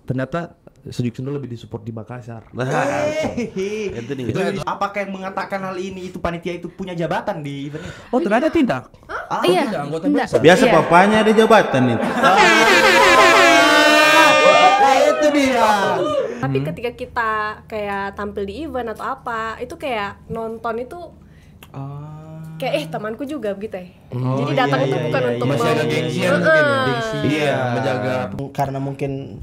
ternyata Sejuk Sendo lebih disupport di Makassar. Itu apakah yang mengatakan hal ini itu panitia itu punya jabatan di event itu? Oh ternyata tidak. Iya. Tidak, anggota biasa. Biasa papanya ada jabatan itu. Itu dia. Tapi ketika kita kayak tampil di event atau apa, itu kayak nonton itu kayak temanku juga begitu ya. Jadi datang itu bukan untuk masih ada gengsian mungkin ya. Gengsi. Iya, menjaga. Karena mungkin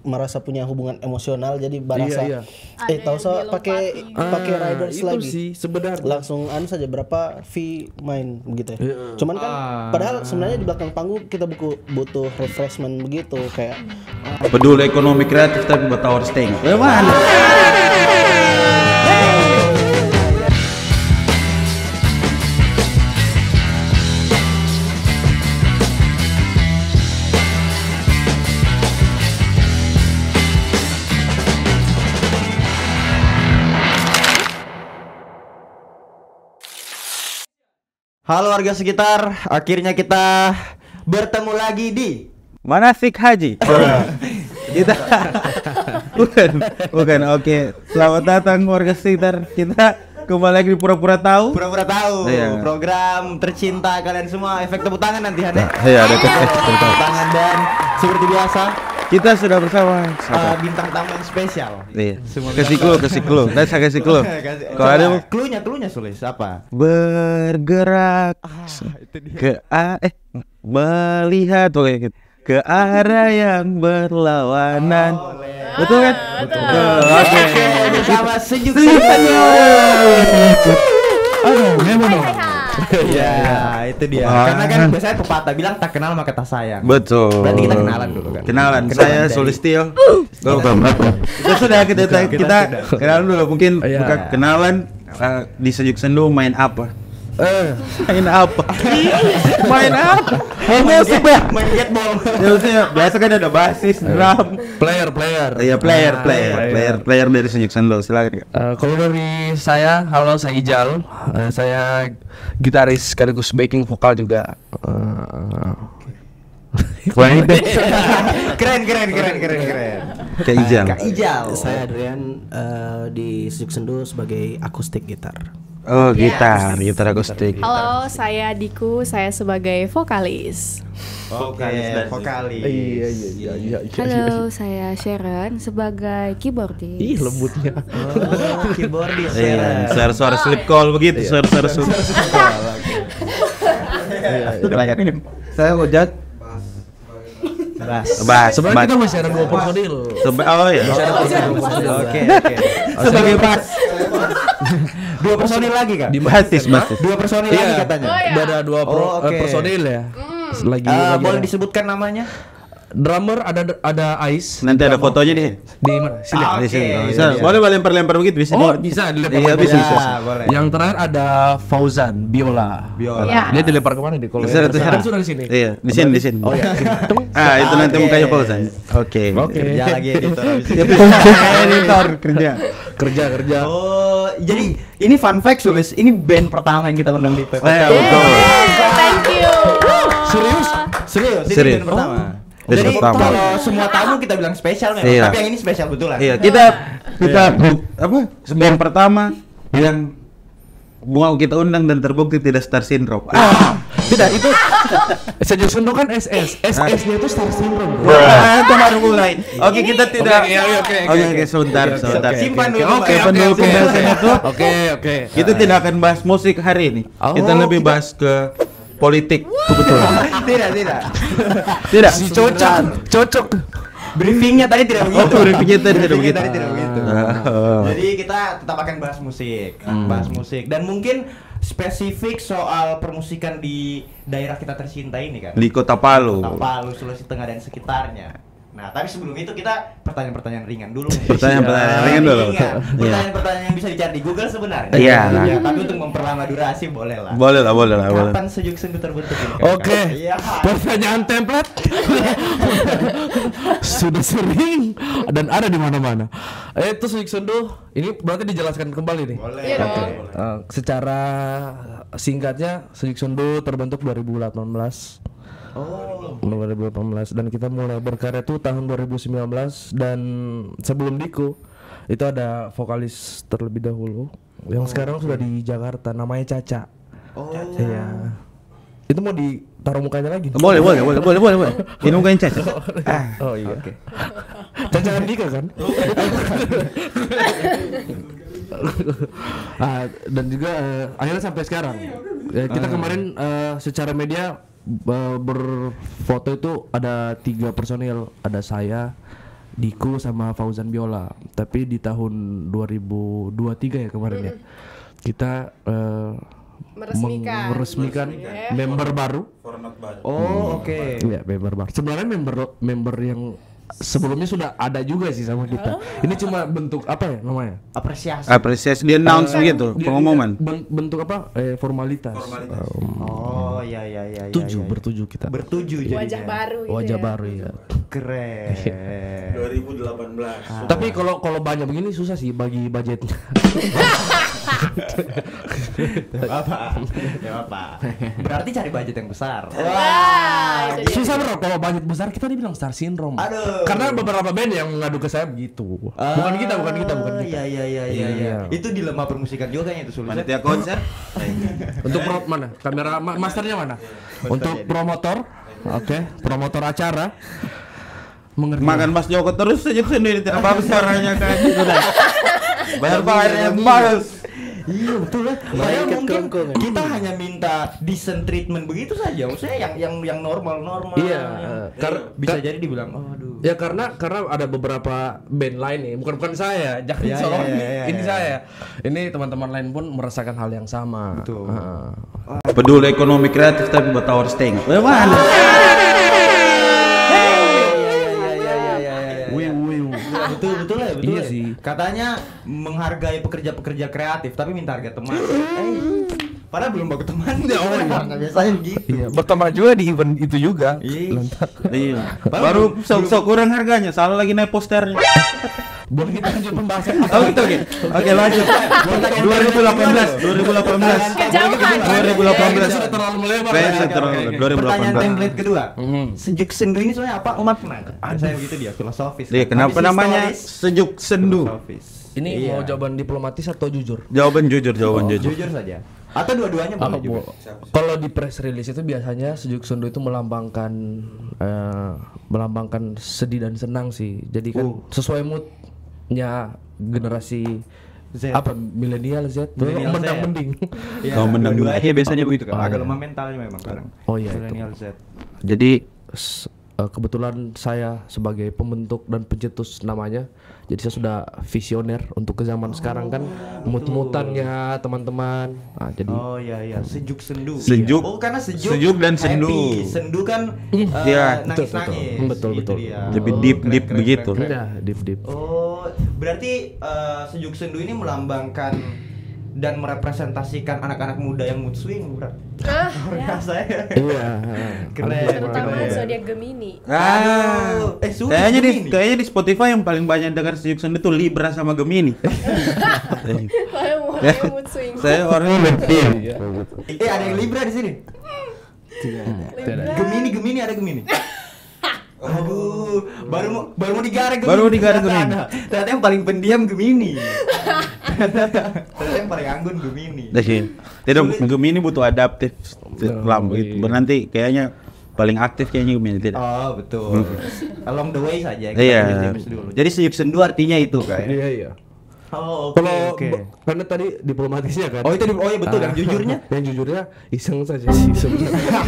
merasa punya hubungan emosional jadi berasa tahu so pakai riders itu lagi sih sebenarnya langsung saja berapa fee main begitu ya. Cuman kan padahal sebenarnya di belakang panggung kita butuh refreshment begitu kayak Peduli ekonomi kreatif tapi buat tower steng. Mana? Halo warga sekitar, akhirnya kita bertemu lagi di Manasik Haji. Kita bukan. Oke. Selamat datang warga sekitar. Kita kembali lagi di Pura-Pura Tahu. Pura-Pura Tahu. Iya. Program tercinta kalian semua. Efek tepuk tangan nanti Hane. Iya, ada Tepuk tangan dan seperti biasa kita sudah bersama bintang tamu yang spesial. Iya. Kasih clue. Saya kasih clue. Kalau ada clue-nya Sulis apa? bergerak ke melihat ke arah yang berlawanan. Betul kan? Betul. Oke. Bersama Sejuk Ya, itu dia. Karena kan biasanya pepatah bilang tak kenal maka tak sayang. Betul. Berarti kita kenalan dulu kan. Kenalan saya Sulistio. Kita kenalan dulu mungkin bukan kenalan di Sejuk Sendo main apa? Main apa? Musik ya. Main skateball. Biasa kan ada basis, drum, player. iya player dari Sejuk Sendo. Silakan. Kalau dari saya, halo saya Ijal. Saya gitaris sekaligus backing vokal juga. Keren. Kayak Ijal. Kak Ijal. saya Adrian di Sejuk Sendo sebagai akustik gitar. Oh, gitar akustik. Halo, saya Diku, saya sebagai vokalis. Vokalis. Iya. Halo, saya Sharon sebagai keyboardis. Ih, lembutnya. Keyboardis. Iya, suara slip call begitu, suara slip call. Iya. Ini saya Ojat. Bass. Sebenarnya kita masih ada 2 personil. Oh iya. Oke. Sebagai bass. 2 personil lagi Kak? Di basis. 2 personil lagi katanya. Ada 2 personil ya. Lagi boleh disebutkan namanya? Drummer ada Ais. Nanti ada fotonya nih. Di mana? Sini. Di sini. Bisa. Boleh lempar begitu di sini. Oh, bisa dilempar. Iya, bisa. Boleh. Yang terakhir ada Fauzan biola. Ya. Dia dilempar kemana nih kalau Bisa, sekarang sudah di sini. Iya, di sini. Oh ya. Itu nanti mukanya Fauzan. Oke. Kerja lagi editor habis itu. Editor kerja. Oh, jadi ini fun fact Sulis, ini band pertama yang kita undang di PPT. Betul. Thank you. Serius. Ini Serius. band pertama. Band Jadi pertama. kalau semua tamu kita bilang spesial memang, Iya. tapi yang ini spesial betulan. Iya, kita yang pertama yang mau kita undang dan terbukti tidak star syndrome. Tidak, itu Sejuk Sendo kan SS. SS-nya itu Star Syndrome. Itu baru mulai. Oke, kita tidak. Oke, sebentar. Simpan dulu. Oke, pendulu pembahasan itu. Oke. Kita tidak akan bahas musik hari ini. Kita lebih bahas ke politik. Betul. Tidak. Si cocok. Briefingnya tadi tidak begitu. Briefingnya tadi tidak begitu. Jadi kita tetap akan bahas musik. Dan mungkin spesifik soal permusikan di daerah kita tercinta ini kan. Di Kota Palu. Sulawesi Tengah dan sekitarnya. Nah, tapi sebelum itu kita pertanyaan-pertanyaan ringan dulu. Pertanyaan ringan dulu. Pertanyaan-pertanyaan yang bisa dicari di Google sebenarnya. Iya. Ya, tapi untuk memperlama durasi boleh lah. Boleh lah. Kapan Sejuk Sendo terbentuk ini? Oke. Iya. Pertanyaan template sudah sering dan ada di mana-mana. Itu Sejuk Sendo ini berarti dijelaskan kembali nih. Boleh. Iya dong. Secara singkatnya Sejuk Sendo terbentuk 2018 Oh. 2018 dan kita mulai berkarya tuh tahun 2019 dan sebelum Diko itu ada vokalis terlebih dahulu yang sekarang sudah di Jakarta namanya Caca. Oh. Iya. Itu mau ditaruh mukanya lagi? Boleh. Ini mukanya Caca. Oh iya. Oke. Caca Andika kan? Dan juga akhirnya sampai sekarang. Kita kemarin secara media berfoto itu ada 3 personil, ada saya, Diko sama Fauzan Biola. Tapi di tahun 2023 ya kemarin ya kita meresmikan member baru. Oh, oke. Iya, member baru. Sebenarnya member yang sebelumnya sudah ada juga sih sama kita. Ini cuma bentuk apa ya namanya? Apresiasi. Di announce gitu, pengumuman. Bentuk apa? Formalitas. Oh, iya. Bertuju kita. Bertuju jadinya. Wajah baru gitu. Wajah baru ya. Keren. 2018. Tapi kalau banyak begini susah sih bagi budgetnya. apa? Berarti cari budget yang besar. Wah, Susah bro, kalau budget besar kita dibilang star syndrome. Aduh. Karena beberapa band yang ngadu ke saya begitu. Bukan kita. Iya. Itu dilema permusikan juga kayaknya itu sulit. Panitia konser. Untuk mana? Kamera masternya mana? Untuk promotor, oke, promotor acara. Mengerti. Makan Mas Joko terus saja sendiri tidak apa-apa suaranya kan. Bayar bayarnya males. Iya betul lah. Padahal mungkin kita hanya minta decent treatment begitu saja. Maksudnya yang normal. Iya. Bisa jadi dibilang, aduh. Ya karena ada beberapa band lain nih, bukan saya, jangan disorot. Ini saya. Ini teman-teman lain pun merasakan hal yang sama. Betul. Peduli ekonomi kreatif tapi buat tower staying. Bagaimana? Betul lah. Iya sih. Katanya menghargai pekerja-pekerja kreatif tapi minta harga teman. Padahal belum baku teman. Nggak biasanya begitu. Iya, berteman juga di event itu juga. Iya. Baru sok kurang harganya, salah lagi naik posternya. Boleh kita lanjut pembahasan. Oke, lanjut. 2018. Sudah terlalu melebar. Pertanyaan template kedua. Sejuk sendu ini soalnya apa? Umat tenang. Saya begitu dia filosofis. Iya, kenapa namanya sejuk sendu? Ini mau jawaban diplomatis atau jujur? Jawaban jujur. Jujur saja. Atau dua-duanya boleh juga. Kalau di press release itu biasanya sejuk sendu itu melambangkan sedih dan senang sih. Jadi kan sesuai moodnya generasi Z. Apa milenial Z? Mendang mending. Ya, mendang dua-duanya biasanya begitu kan. Oh, Agak iya. lemah mentalnya memang kadang. Oh iya. Millennial Z. Jadi kebetulan saya sebagai pembentuk dan pencetus namanya, jadi saya sudah visioner untuk ke zaman sekarang kan, mood-moodannya teman-teman. Jadi Oh iya, sejuk sendu. Sejuk. Oh karena sejuk Dan sendu. happy. Sendu kan Iya, nangis-nangis. Betul. Gitu dia. Lebih deep begitu. keren. ya deep. Oh, berarti sejuk sendu ini melambangkan dan merepresentasikan anak-anak muda yang mood swing, bro. Ya. Saya. Iya. Keren. Terutama keren. zodiak Gemini. Aduh. Kayaknya di Spotify yang paling banyak dengar sejuk sendu tuh Libra sama Gemini. Saya mau mood swing. Saya orangnya betul. Ada yang Libra di sini. Gemini ada Gemini. Aduh, baru mau digarek Gemini. Baru mau digarek Gemini. Ternyata yang paling pendiam Gemini. Ternyata yang paling anggun Gemini. Tidak, Gemini butuh adaptif lampu gitu. Nanti kayaknya paling aktif kayaknya Gemini tidak. Oh, betul. Along the way saja kita Iya. tips dulu. Jadi sejuk sendu artinya itu kan. Iya. Oh, Kalau oke. karena tadi diplomatisnya kan. Oh, itu oh ya betul yang jujurnya. Yang jujurnya iseng saja sih sebenarnya.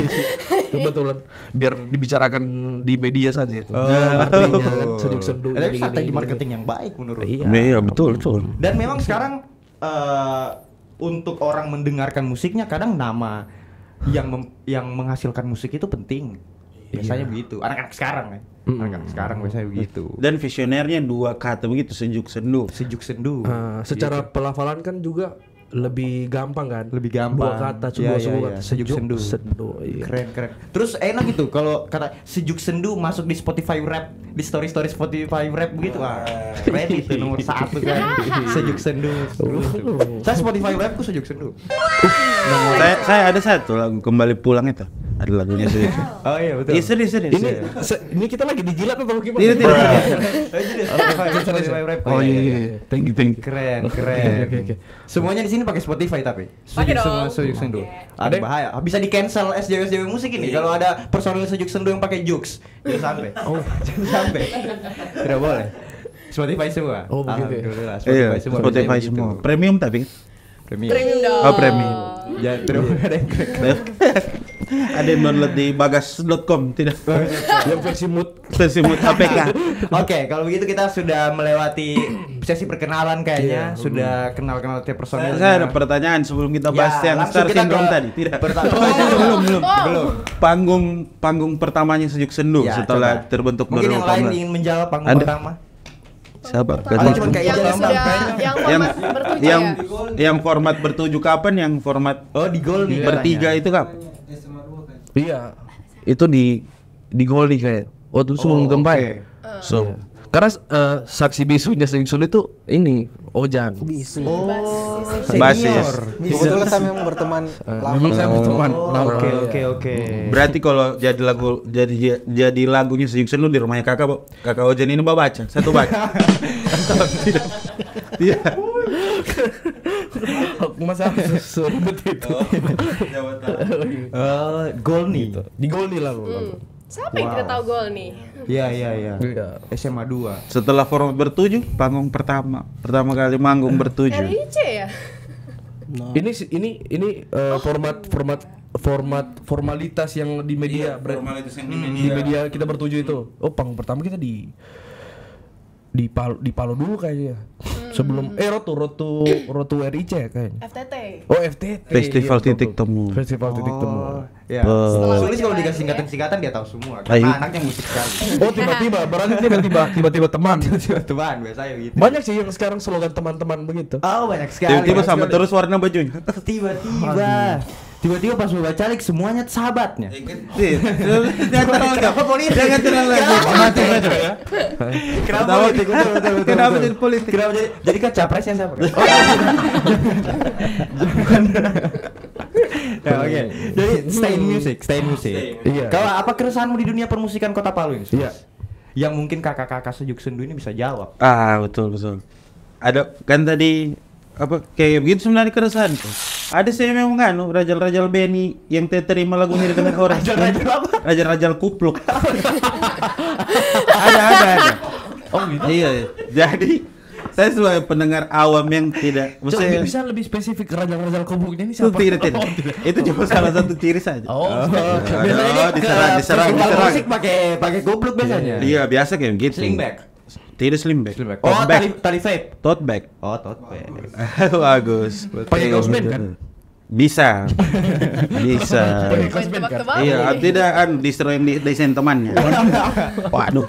Kebetulan biar dibicarakan di media saja itu. Artinya kan sejuk sendu. Ada strategi marketing yang baik menurut. Iya, betul. Dan memang sekarang untuk orang mendengarkan musiknya kadang nama yang menghasilkan musik itu penting. Biasanya begitu. Anak-anak sekarang ya. Anak-anak sekarang biasanya begitu. Dan visionernya 2 kata begitu, sejuk sendu. Sejuk sendu. Secara pelafalan kan juga lebih gampang kan? Lebih gampang. 2 kata Iya, sebuah iya. kata Sejuk sendu. Iya. Keren. Terus enak gitu kalau kata sejuk sendu masuk di Spotify Rap, di story Spotify Rap begitu. Keren itu nomor 1 kan. Sejuk sendu. Saya Spotify Rap ku sejuk sendu. Saya ada satu lagu kembali pulang itu. Ada lagunya sih. Oh iya betul. Iya serius. Ini kita lagi dijilat atau gimana? Tidak. Oh iya. Thank you. Keren. Oke. Semuanya di sini pakai Spotify tapi. Pakai dong. Semua Sejuk Sendu. Ada bahaya. Bisa di cancel SJW musik ini. Kalau ada personil Sejuk Sendu yang pakai Jux, jangan sampai. Jangan sampai. Tidak boleh. Spotify semua. Oh, begitu. Alhamdulillah. Iya, Spotify Spotify begitu. semua. Premium tapi. Premium dong. Oh, premium. Ya, terus ada yang Ada yang download di bagas.com tidak? Yang Versi mood APK. Oke, kalau begitu kita sudah melewati sesi perkenalan kayaknya, sudah kenal-kenal tiap personil. Saya ada pertanyaan sebelum kita bahas yang Star Syndrome tadi. Tidak. Belum. Panggung pertamanya Sejuk Sendu Ya, setelah coba. terbentuk Mungkin yang lain 2018. ingin menjawab panggung Anda. pertama. Siapa? Atau cuma kayak yang Ijaz sudah Bambang? yang format bertujuh yang ya. yang format bertujuh kapan? Yang format Oh, di gol nih. bertiga katanya. itu kapan? Iya. Itu di Goldi kayak. Waktu itu sebelum gempa ya. So, karena saksi bisunya Sejuk Sendu itu ini Ojang. Bisu. Basis. Kebetulan saya memang berteman lama. Memang saya berteman. Oke. Berarti kalau jadi lagunya Sejuk Sendu di rumahnya kakak Ojan ini baca satu baca. Tidak. Masa seribet itu. Gol nih. Di Goldi lah. Siapa yang tidak tahu gol nih? Iya. Iya. SMA 2. Setelah format bertujuh, panggung pertama kali manggung bertujuh. RIC ya? Ini format formalitas yang di media. Formalitas yang Di media kita bertujuh itu. Oh, panggung pertama kita di Palu dulu kayaknya. Sebelum Rotu RIC ya kayaknya. FTT. Oh, FTT. Festival Iya, Titik Temu. Festival Titik Temu. Ya. Setelah Sulis kalau Spotify. dikasih singkatan-singkatan dia tahu semua. Ayo. Karena anaknya musik sekali. Oh, berarti tiba-tiba teman. Tuhan, biasanya gitu. Banyak sih yang sekarang slogan teman-teman begitu. Oh, banyak sekali. Tiba-tiba sama terus warna bajunya. Tiba-tiba pas bawa caleg semuanya sahabatnya. Kenapa politik? Jangan terlalu mati ya. Kenapa politik? Kenapa jadi politik? Kenapa jadi kan capresnya siapa? Ya, oke. Jadi stay in music. Iya. Kalau apa keresahanmu di dunia permusikan Kota Palu ini? Iya. Yang mungkin kakak-kakak Sejuk Sendu ini bisa jawab. Betul. Ada kan tadi apa kayak begitu sebenarnya keresahan tuh. Ada saya memang rajal-rajal Benny yang terima lagunya dengan orang. Rajal apa? Rajal kupluk. ada. Oh gitu. Iya. Jadi saya sebagai pendengar awam yang tidak Coba bisa lebih spesifik rajal-rajal kubluknya ini siapa? tidak. Itu cuma salah satu ciri saja. Biasanya diserang. musik pakai goblok biasanya. Iya, biasa kayak gitu. Slingback. Tidak slimback. Oh, Tote bag. tali vape. Tote bag. Oh, tote bag. Bagus. Pakai kaos band kan? Bisa. Tebak-tebak. Iya, tidak distro yang desain temannya. Waduh.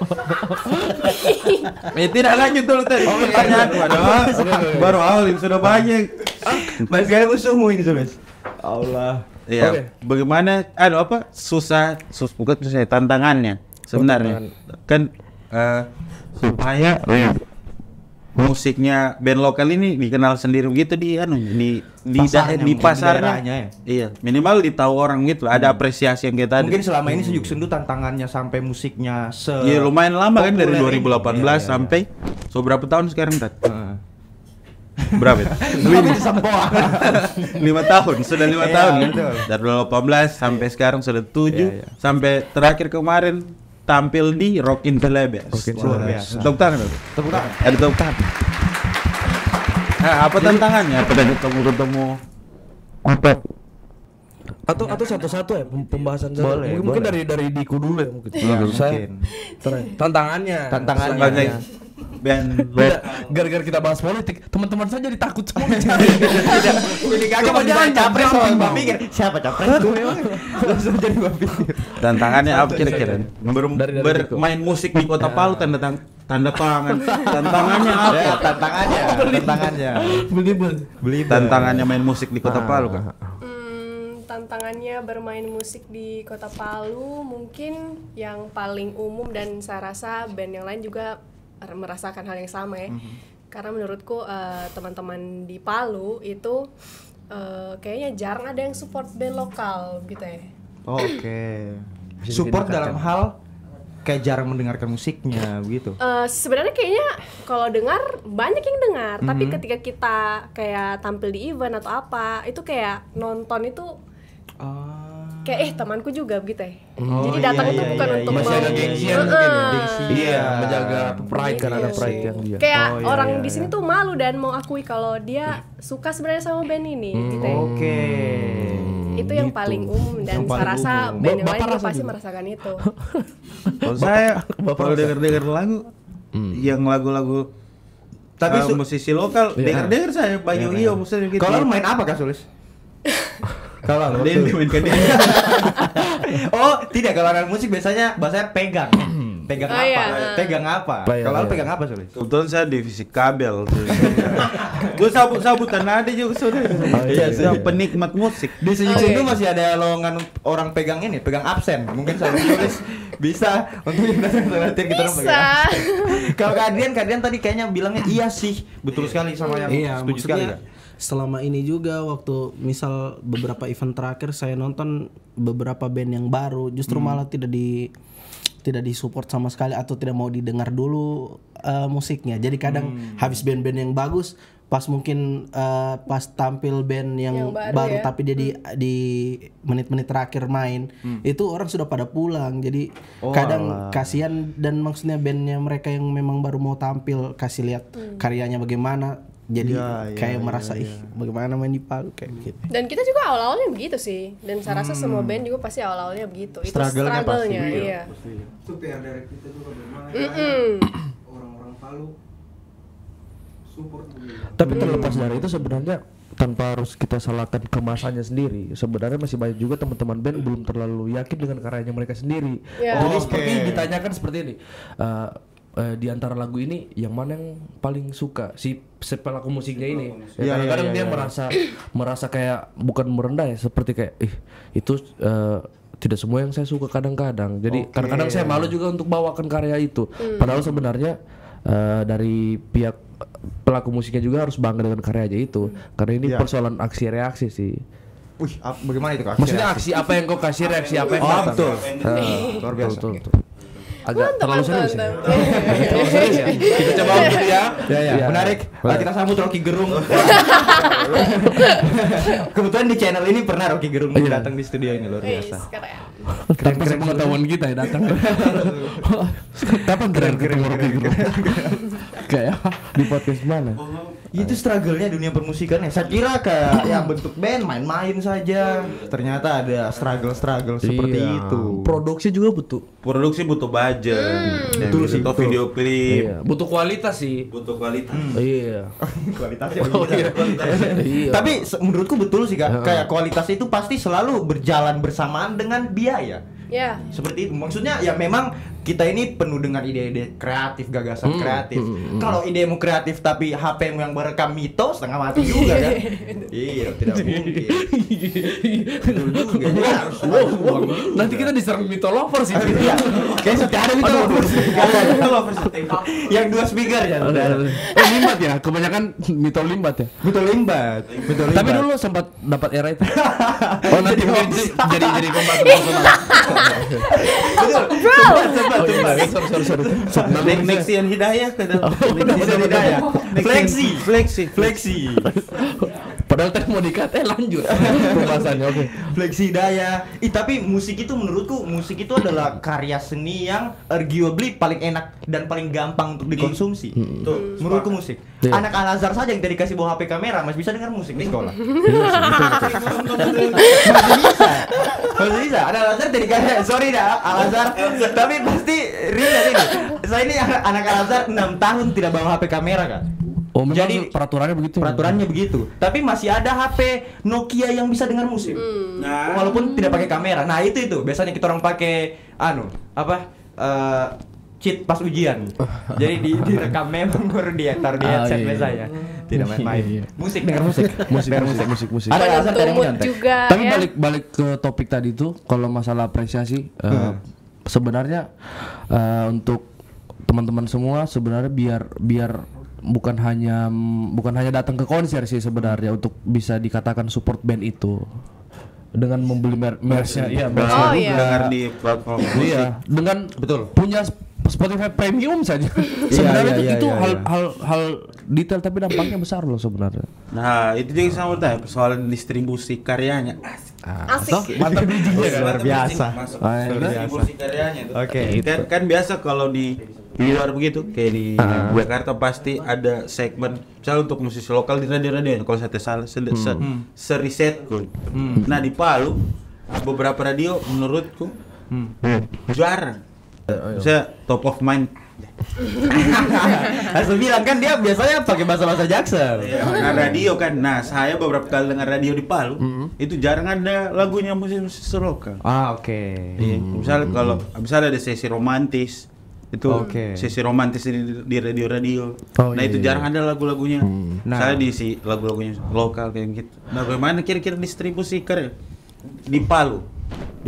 Tidak lanjut dulu tadi. Pertanyaan. Baru awal ini sudah banyak. Mas kalian musuhmu ini, Sobat. Allah. Iya. Bagaimana susah bukan susah tantangannya sebenarnya. Kan supaya musiknya band lokal ini dikenal sendiri gitu di pasarnya. Ya. Iya, minimal ditahu orang gitu, ada apresiasi yang kita ada. Mungkin selama ini Sejuk Sendu tantangannya sampai musiknya Iya, lumayan lama kan dari populer 2018 ini. Iya. sampai berapa tahun sekarang, Tat? Berapa itu? 5 5 tahun, sudah 5 Iya, tahun kan? betul. Dari 2018 sampai sekarang sudah 7 Iya. sampai terakhir kemarin tampil di Rock in Celebes. Luar biasa. Tepuk tangan dong. Tepuk tangan. Ada tepuk tangan. Nah, apa tantangannya? Apa tadi ketemu apa? Atau satu-satu ya pembahasan satu. Boleh, Mungkin boleh. dari Diku dulu ya mungkin. Iya, Saya mungkin. tantangannya. Sebagai band Gara-gara kita bahas politik, teman-teman saya jadi takut semua. Jadi kagak mau jangan capres soal Mbak pikir. Siapa capres gue emang? Langsung jadi Mbak pikir. tantangannya apa kira-kira? Dari Bermain musik di Kota Palu tanda tangan. Tantangannya apa? Ya, tantangannya. Beli. Tantangannya main musik di Kota Palu kan? Tantangannya bermain musik di Kota Palu mungkin yang paling umum dan saya rasa band yang lain juga merasakan hal yang sama ya. Karena menurutku teman-teman di Palu itu kayaknya jarang ada yang support band lokal gitu ya. Oke. Support dalam hal kayak jarang mendengarkan musiknya begitu. Sebenarnya kayaknya kalau dengar banyak yang dengar, tapi ketika kita kayak tampil di event atau apa, itu kayak nonton itu kayak temanku juga begitu ya. Jadi datang itu bukan untuk masih ada gengsian mungkin ya. Gengsi. Iya, menjaga pride kan ada pride yang dia. Kayak orang di sini tuh malu dan mau akui kalau dia suka sebenarnya sama band ini gitu ya. Oke. Itu yang paling umum dan saya rasa band yang lain juga pasti merasakan itu. Kalau saya kalau denger lagu, yang lagu-lagu Tapi musisi lokal, denger saya Bayu Iyo maksudnya gitu. kalau lu main apa Kak Sulis? Kalau dia main ke dia. Oh, tidak, kalau anak musik biasanya bahasanya pegang. Pegang Oh, apa? iya. Pegang apa? Kalau lu pegang apa, Sulis? Kebetulan saya divisi kabel. Gue sabut-sabutan ada juga saudara. Saya penikmat musik. Di sini masih ada lowongan orang pegang ini, pegang absen. Mungkin saya tulis bisa untuk nanti kita Bisa. Kalau Kak Adrian tadi kayaknya bilangnya iya sih, betul sekali sama yang setuju sekali ya. Selama ini juga waktu misal beberapa event terakhir saya nonton beberapa band yang baru justru malah tidak disupport sama sekali atau tidak mau didengar dulu musiknya. Jadi kadang habis band-band yang bagus pas mungkin pas tampil band yang baru ya. tapi dia di menit-menit terakhir main itu orang sudah pada pulang. Jadi kadang kasihan dan maksudnya bandnya mereka yang memang baru mau tampil kasih lihat karyanya bagaimana. Jadi kayak merasa bagaimana main di Palu kayak gitu. Dan kita juga awal-awalnya begitu sih. Dan saya rasa semua band juga pasti awal-awalnya begitu. Itu struggle-nya, iya. Itu PR dari kita juga bagaimana orang-orang Palu support begitu. Tapi terlepas dari itu sebenarnya tanpa harus kita salahkan kemasannya sendiri, sebenarnya masih banyak juga teman-teman band belum terlalu yakin dengan karyanya mereka sendiri. Jadi seperti ditanyakan seperti ini, di antara lagu ini yang mana yang paling suka si pelaku musiknya ini? Kadang-kadang dia merasa kayak bukan merendah ya, seperti kayak itu tidak semua yang saya suka kadang-kadang. Jadi kadang-kadang saya malu juga untuk bawakan karya itu. Padahal sebenarnya dari pihak pelaku musiknya juga harus bangga dengan karyanya itu. Karena ini persoalan aksi reaksi sih. Wih, bagaimana itu Kak? Maksudnya aksi apa yang kau kasih, reaksi apa yang betul. Luar biasa. Agak terlalu serius ya. Terlalu serius ya. Kita coba dulu ya. Ya. Menarik. Kita sambut Rocky Gerung. Kebetulan di channel ini pernah Rocky Gerung datang di studio ini, luar biasa. Keren pengetahuan kita ya datang. Kapan keren Rocky Gerung? Kayak di podcast mana? Itu struggle-nya dunia permusikan ya. Saya kira kayak yang bentuk band main-main saja. Ternyata ada struggle seperti itu. Produksi juga butuh. Produksi butuh budget. Betul sih. Butuh video klip. Iya. Butuh kualitas sih. Butuh kualitas. Iya. Kualitasnya iya. Tapi menurutku betul sih Kak. Kayak kualitas itu pasti selalu berjalan bersamaan dengan biaya. Ya. Seperti itu. Maksudnya ya memang kita ini penuh dengan ide-ide kreatif, gagasan kreatif. Kalau idemu kreatif tapi HP-mu yang berekam mitos, setengah mati juga kan? Iya, tidak mungkin. Betul juga. Ya, harus uang. Nanti kita diserang mito lovers sih. Iya. Kayak sudah ada mito lovers. Yang 2 speaker ya. Limbat ya, kebanyakan mito limbat ya. Betul limbat. Tapi dulu sempat dapat era itu. Oh nanti mungkin jadi pembahasan personal. Betul. Sorry. Nexian Hidayah ke dalam. Nexian Hidayah. Flexi. Padahal tadi mau dikat, lanjut pembahasannya. Oke. Flexi Hidayah. Tapi musik itu menurutku itu adalah karya seni yang arguably paling enak dan paling gampang untuk dikonsumsi. Menurutku musik. Anak Al-Azhar saja yang tadi kasih bawa HP kamera masih bisa dengar musik di sekolah. Masih bisa. Ada Al-Azhar tadi kasih. Sorry dah Al-Azhar. Tapi pasti real ini. Saya ini anak Al-Azhar 6 tahun tidak bawa HP kamera kan. Oh, jadi peraturannya begitu. Peraturannya begitu. Tapi masih ada HP Nokia yang bisa dengar musik. Walaupun tidak pakai kamera. Nah, itu biasanya kita orang pakai cheat pas ujian. Jadi direkam memang baru dia taruh di headset biasanya. Tidak main-main. Musik, dengar musik. Musik. Ada alasan juga. Tapi balik ke topik tadi itu, kalau masalah apresiasi sebenarnya untuk teman-teman semua sebenarnya biar bukan hanya datang ke konser sih sebenarnya untuk bisa dikatakan support band itu. dengan membeli merch-nya, iya, merch. Oh, iya. Dengar di platform musik. Iya, dengan Betul. punya Spotify Premium saja. Sebenarnya itu hal detail tapi dampaknya besar loh sebenarnya. Nah, itu juga sama tanya persoalan distribusi karyanya. Asik. Mantap bridgingnya kan. Luar biasa. Masuk Ah, iya. distribusi karyanya tuh. Oke. Kan biasa kalau di luar begitu, kayak di Jakarta pasti ada segmen misalnya untuk musisi lokal di radio-radio. Kalau saya tidak salah, serisetku. Nah di Palu beberapa radio menurutku jarang. Saya top of mind. Langsung bilang kan dia biasanya pakai bahasa Jackson. Nah radio kan. Nah saya beberapa kali dengar radio di Palu itu jarang ada lagunya musisi lokal. Oke. Iya, misalnya ada sesi romantis itu Oke. sesi romantis di radio-radio. Oh, Nah iya, itu iya. jarang ada lagu-lagunya. Nah. Saya diisi lagu-lagunya lokal kayak gitu. Nah bagaimana kira-kira distribusi karya di Palu?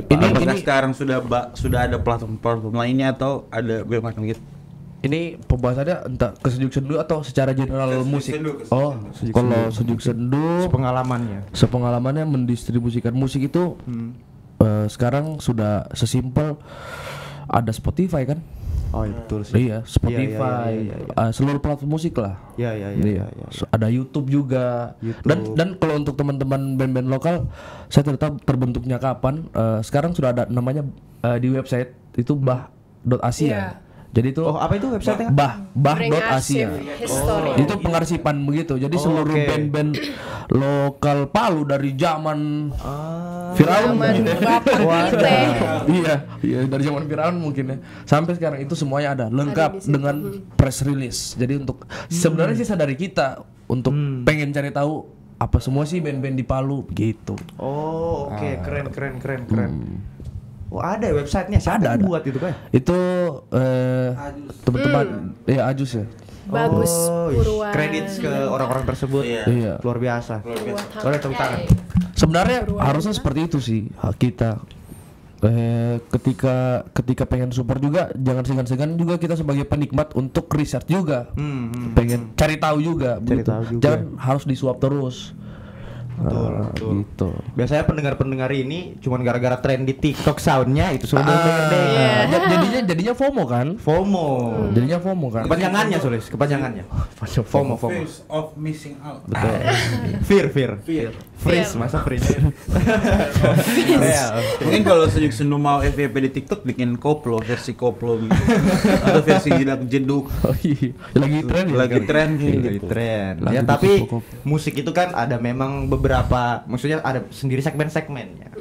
Apakah sekarang sudah ada platform-platform lainnya atau ada bagaimana gitu? Ini pembahasannya entah ke Sejuk Sendu atau secara general musik. Sendu, ke Oh, kalau Sejuk Sendu Pengalamannya. sepengalamannya mendistribusikan musik itu sekarang sudah sesimpel ada Spotify kan? Oh iya, betul sih. Iya, Spotify, iya. seluruh platform musik lah. Iya. Ada YouTube juga. YouTube. Dan kalau untuk teman-teman band-band lokal, saya tidak tahu terbentuknya kapan. Sekarang sudah ada namanya di website itu bah.asia. Iya. Jadi itu Oh, apa itu website-nya? Bring bah.asia. Archive History. Itu pengarsipan begitu. Jadi seluruh oke. band-band lokal Palu dari zaman Firaun Zaman mungkin ya. bapak kita. Iya, dari zaman Firaun mungkin ya. Sampai sekarang itu semuanya ada lengkap Ada di situ. dengan press release. Jadi untuk sebenarnya sih dari kita untuk pengen cari tahu apa semua sih band-band di Palu gitu. Oh, oke. Keren. Oh, ada websitenya. Siapa Ada, yang ada. buat itu kan? Itu teman-teman ya Ajus ya. Bagus Oh, Purwan. kredit ke orang-orang tersebut. Iya. Luar biasa. Boleh tepuk tangan. Sebenarnya harusnya seperti itu sih kita. Ketika pengen support juga jangan segan-segan juga kita sebagai penikmat untuk riset juga. Pengen cari tahu juga. Cari begitu. tahu juga. Jangan harus disuap terus. Betul. Gitu. Biasanya pendengar-pendengar ini cuman gara-gara tren di TikTok soundnya itu sudah Jadinya FOMO kan? FOMO. Jadinya FOMO kan? Kepanjangannya, Sulis, kepanjangannya. FOMO. Fears of missing out. Fear. Freeze, masa freeze. Real. Mungkin kalau Sejuk Sendu mau FYP di TikTok bikin versi koplo gitu. Atau versi jidak jeduk. Oh iya, lagi tren ya. Lagi tren kayak Lagi gitu. tren. Lagi Ya di tapi pokok. musik itu kan ada memang beberapa, maksudnya ada sendiri segmen-segmennya.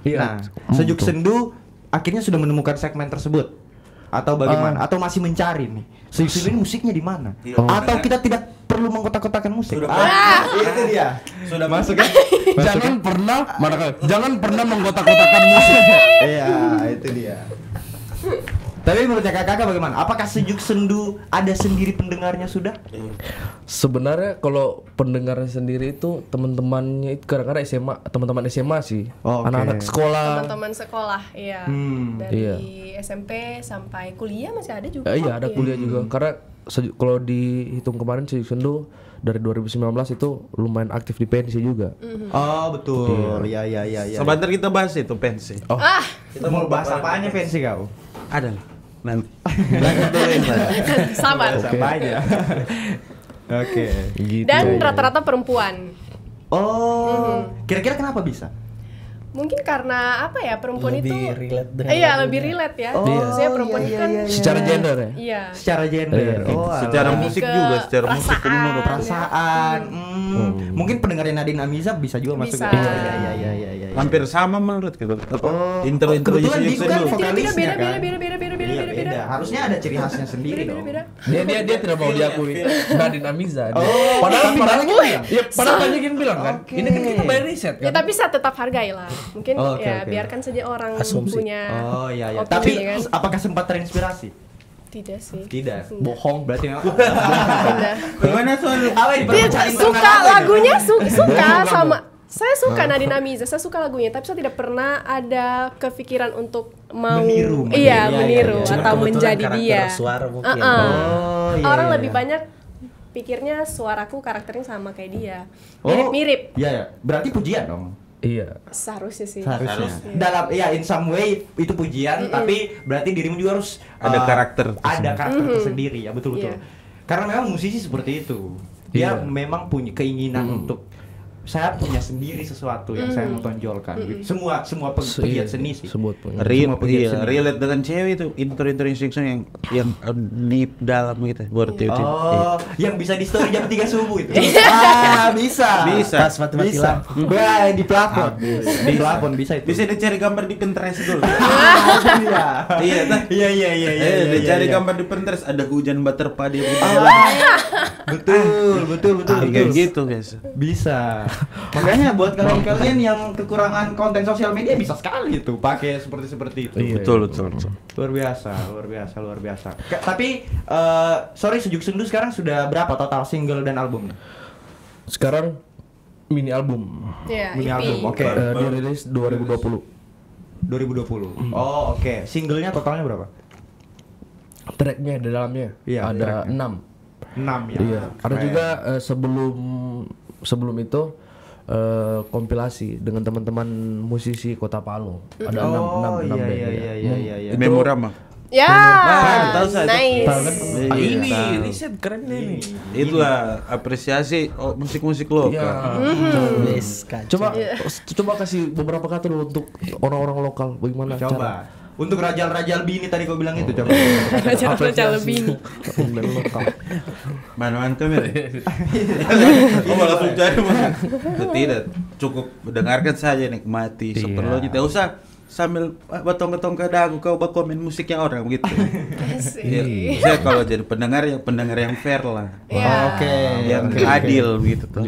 Iya. Nah, Sejuk Sendu akhirnya sudah menemukan segmen tersebut atau bagaimana? Atau masih mencari nih? Sejuk Sendu ini musiknya di mana? Atau kita tidak perlu mengkotak-kotakan musik? Itu dia. Sudah Masuk kan? Jangan pernah mengkotak-kotakan musik. Iya, itu dia. Tapi menurut kakak bagaimana? Apakah Sejuk Sendu ada sendiri pendengarnya sudah? Sebenarnya kalau pendengarnya sendiri itu teman-temannya itu kadang-kadang teman-teman SMA sih. Oh, oke. Anak-anak sekolah. Teman-teman sekolah, iya. Dari Iya. SMP sampai kuliah masih ada juga. Iya, kok. ada kuliah juga. Karena kalau dihitung kemarin Sejuk Sendu dari 2019 itu lumayan aktif di pensi juga. Oh, betul. Iya. Sebentar kita bahas itu pensi. Kita mau bahas apanya pensi kau? Ada lah. Nanti. Lanjut dulu yang tadi. Sabar. Apa aja? Oke. Gitu. Dan rata-rata perempuan. Oh, kira-kira kenapa bisa? Mungkin karena apa ya, perempuan Lebih itu relate dengan iya, lebih relate ya. Oh, Maksudnya perempuan iya, itu kan Secara gender ya. iya. Secara gender. Oh, Secara alah. musik ke juga, secara musik perasaan. menurut perasaan. Mungkin pendengarnya Nadine Amiza bisa juga masuk. Bisa. Iya. hampir sama menurut gitu. Oh, Intro kebetulan Sejuk dia kan Sendu. vokalisnya kan. Beda. Beda. Harusnya ada ciri khasnya sendiri dong. Beda. Dia tidak mau diakui Nadine Amiza. Oh, padahal banyak yang bilang. ya padahal banyak yang bilang kan. Ini kan kita bayar riset Ya kan. tapi saya tetap hargai lah. Mungkin Oh, oke, ya oke. biarkan saja orang Asumsi. punya Oh iya. opini, Tapi kan. apakah sempat terinspirasi? Tidak sih. Tidak. Bohong Berarti Tidak. Bagaimana soal apa ini? Dia suka lagunya suka sama saya suka Nadine Amiza, saya suka lagunya, tapi saya tidak pernah ada kepikiran untuk mau Meniru, iya, meniru, meniru iya, iya. Cuma atau kebetulan menjadi karakter dia. suara mungkin. Oh, iya, Orang iya, lebih iya. banyak pikirnya suaraku karakternya sama kayak dia. Oh, Mirip-mirip. Iya ya. Berarti pujian dong. Iya. Seharusnya sih. Seharusnya. Dalam ya in some way itu pujian, tapi berarti dirimu juga harus Ada karakter ada karakter tersendiri ya, betul-betul. Iya. Karena memang musisi seperti itu. Dia memang punya keinginan untuk saya punya sendiri sesuatu yang saya mau tonjolkan. Gitu. Semua pegiat seni sih. Sebut punya. Semua pegiat seni. Relate dengan cewek itu intro instruction yang deep dalam gitu buat itu. Oh, yang bisa di story jam 3 subuh itu. Bisa. Bisa. Pas mati-mati lampu. Wah, di plafon. Di plafon bisa itu. Bisa dicari gambar di Pinterest dulu. Iya. Iya, tah. Iya. Dicari gambar di Pinterest ada hujan baterpa di Betul. kayak gitu guys. Bisa. Makanya buat kalian yang kekurangan konten sosial media bisa sekali tuh pakai seperti itu. Iya. Betul. Luar biasa. Tapi sorry, Sejuk Sendu sekarang sudah berapa total single dan album? Sekarang mini album. Iya, Mini EP. album, oke. Dirilis 2020. 2020. Oh, oke. Singlenya totalnya berapa? Tracknya di dalamnya Iya, ada tracknya. 6. 6 ya. Iya. Ada Keren. juga sebelum itu kompilasi dengan teman-teman musisi Kota Palu. Ada 6 band. iya. Memorama. Ya, tahu saya. nice. Tahu kan? Ini riset keren ini. Itulah apresiasi musik-musik lokal. Yes, kacau. Coba kasih beberapa kata dulu untuk orang-orang lokal bagaimana cara. Coba. Untuk rajal-rajal bini tadi kau bilang itu coba. Raja lebih nih. Band lokal. Mana kamera? Oh malah langsung cari musik. Tidak, cukup mendengarkan saja nikmati seperlunya. Tidak usah sambil batong-batong ke dagu kau komen musiknya orang gitu. Asik. Saya kalau jadi pendengar yang fair lah. Ya. Oke. Yang adil begitu tuh.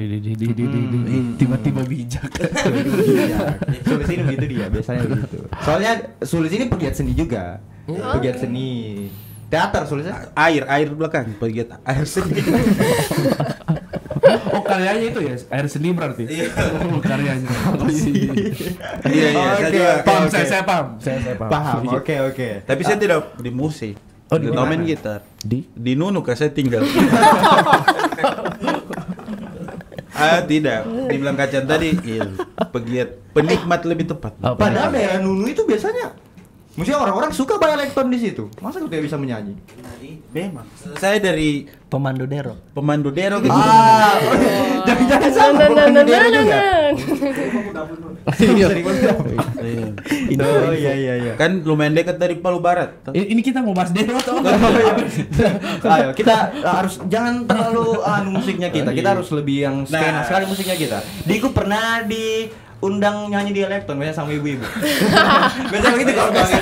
Tiba-tiba bijak. Sulis ini begitu dia biasanya begitu. Soalnya Sulis ini pegiat seni juga. Pegiat seni. Teater Sulisnya. Air belakang pegiat air seni. Oh karyanya itu ya, air seni berarti. Iya. Oh, karyanya. Iya, saya juga. Paham, Oke. saya paham. Paham. Oke. Tapi saya tidak di musik. Oh, di main mana? gitar. Di? Di Nunuk saya tinggal. Tidak. Dibilang Kacan tadi, iya, penikmat lebih tepat. Padahal daerah Nunu itu biasanya maksudnya orang-orang suka bayar elektron di situ. Masa kau tidak bisa menyanyi? Memang. Saya dari Pemandu Dero. pemandu dero gitu. Jangan-jangan sama pemandu daerah juga. Iya. Iya. Oh iya. Kan lumayan dekat dari Palu Barat. Ini kita mau bahas Dero atau? Ayo kita harus jangan terlalu musiknya kita. Kita harus lebih yang skena sekali musiknya kita. Diku pernah diundang nyanyi di elektron biasanya sama ibu-ibu. Biasanya begitu kalau pesta.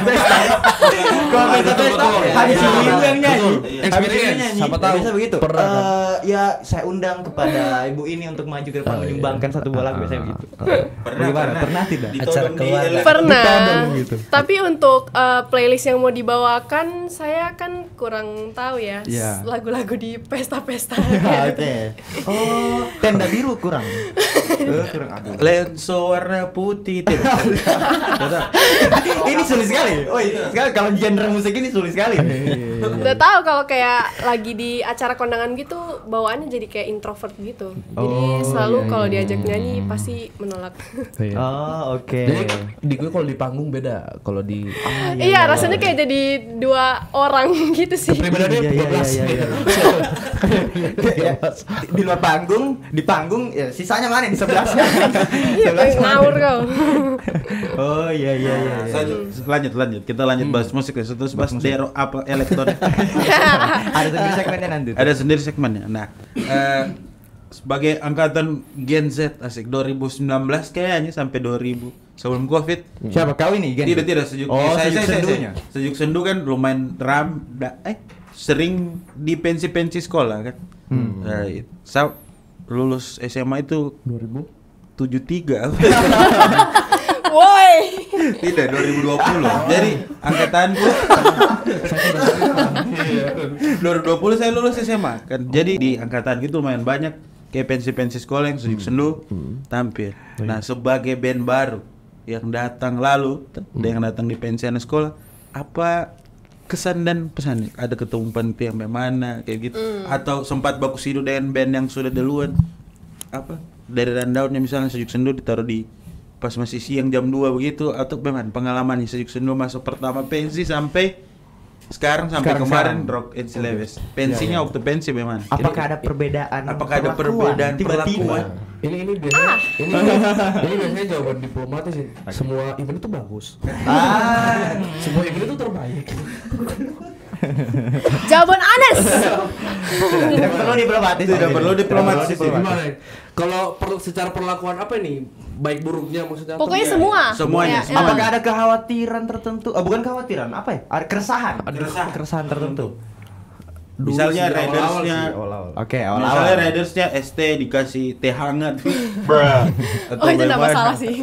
Kalau pesta habis ibu yang nyanyi. Experience, siapa tahu. Biasa begitu. Pernah kan? Ya saya undang kepada ibu ini untuk maju ke depan menyumbangkan satu buah lagu biasanya begitu. Bagaimana? Pernah tidak? Acara keluarga. Pernah. gitu. Tapi untuk playlist yang mau dibawakan, saya kan kurang tahu ya Iya. lagu-lagu di pesta-pesta. Oke. Oh, tenda biru kurang. Kurang aduh. Lenso warna putih itu. Ini sulit sekali. Oh iya, sekali kalau genre musik ini sulit sekali. Udah tahu kalau kayak lagi di acara kondangan gitu bawaannya jadi kayak introvert gitu. Jadi selalu kalau diajak nyanyi pasti menolak. Oh, oke. Jadi di gue kalau di panggung beda, kalau di Iya, rasanya kayak jadi dua orang gitu sih. pribadinya Iya, 12. Ya, di luar panggung, di panggung ya sisanya mana di sebelahnya? Iya, kayak ngawur kau. Oh iya. Lanjut. Kita lanjut bahas musik ya. Terus bahas dero apa elektron. Ada sendiri segmennya nanti. Ada sendiri segmennya. Nah, sebagai angkatan Gen Z asik 2019 kayaknya sampai 2000 sebelum Covid. Siapa kau ini? Gen? Tidak sejuk. Oh, Saya Sejuk Sendunya. Sejuk Sendu kan lumayan sering di pensi sekolah kan. Nah, saya lulus SMA itu 2073. Woi. Tidak, 2020. Jadi angkatanku 2020 saya lulus SMA kan. Jadi di angkatan gitu lumayan banyak kayak pensi sekolah yang Sejuk Sendu tampil. Nah, sebagai band baru yang datang lalu, yang datang di pensi anak sekolah, apa kesan dan pesan? Ada ketemu panitia yang mana kayak gitu, atau sempat baku sidu dengan band yang sudah duluan? Apa dari rundownnya misalnya Sejuk Sendu ditaruh di pas masih siang jam 2 begitu atau bagaimana pengalamannya sejuk sendu masuk pertama pensi sampai sekarang kemarin Rock and Celebes. Pensinya waktu pensi bagaimana? Apakah ada perbedaan? Apakah ada perbedaan tiba-tiba? Ini biasanya ini biasanya jawaban diplomatis sih. Semua event itu bagus. Semua event itu terbaik. Jawaban Anes. Tidak perlu diplomatis. Tidak perlu diplomatis. Gimana? Kalau secara perlakuan apa ini? Baik buruknya maksudnya? atau- Pokoknya semua. Semuanya, Ya, semua. Apakah ada kekhawatiran tertentu? Bukan kekhawatiran, apa ya? Ada keresahan. Keresahan tertentu. Misalnya ridersnya, Oke, misalnya awal-awal. ridersnya ST dikasih teh hangat, Oh itu tidak masalah sih.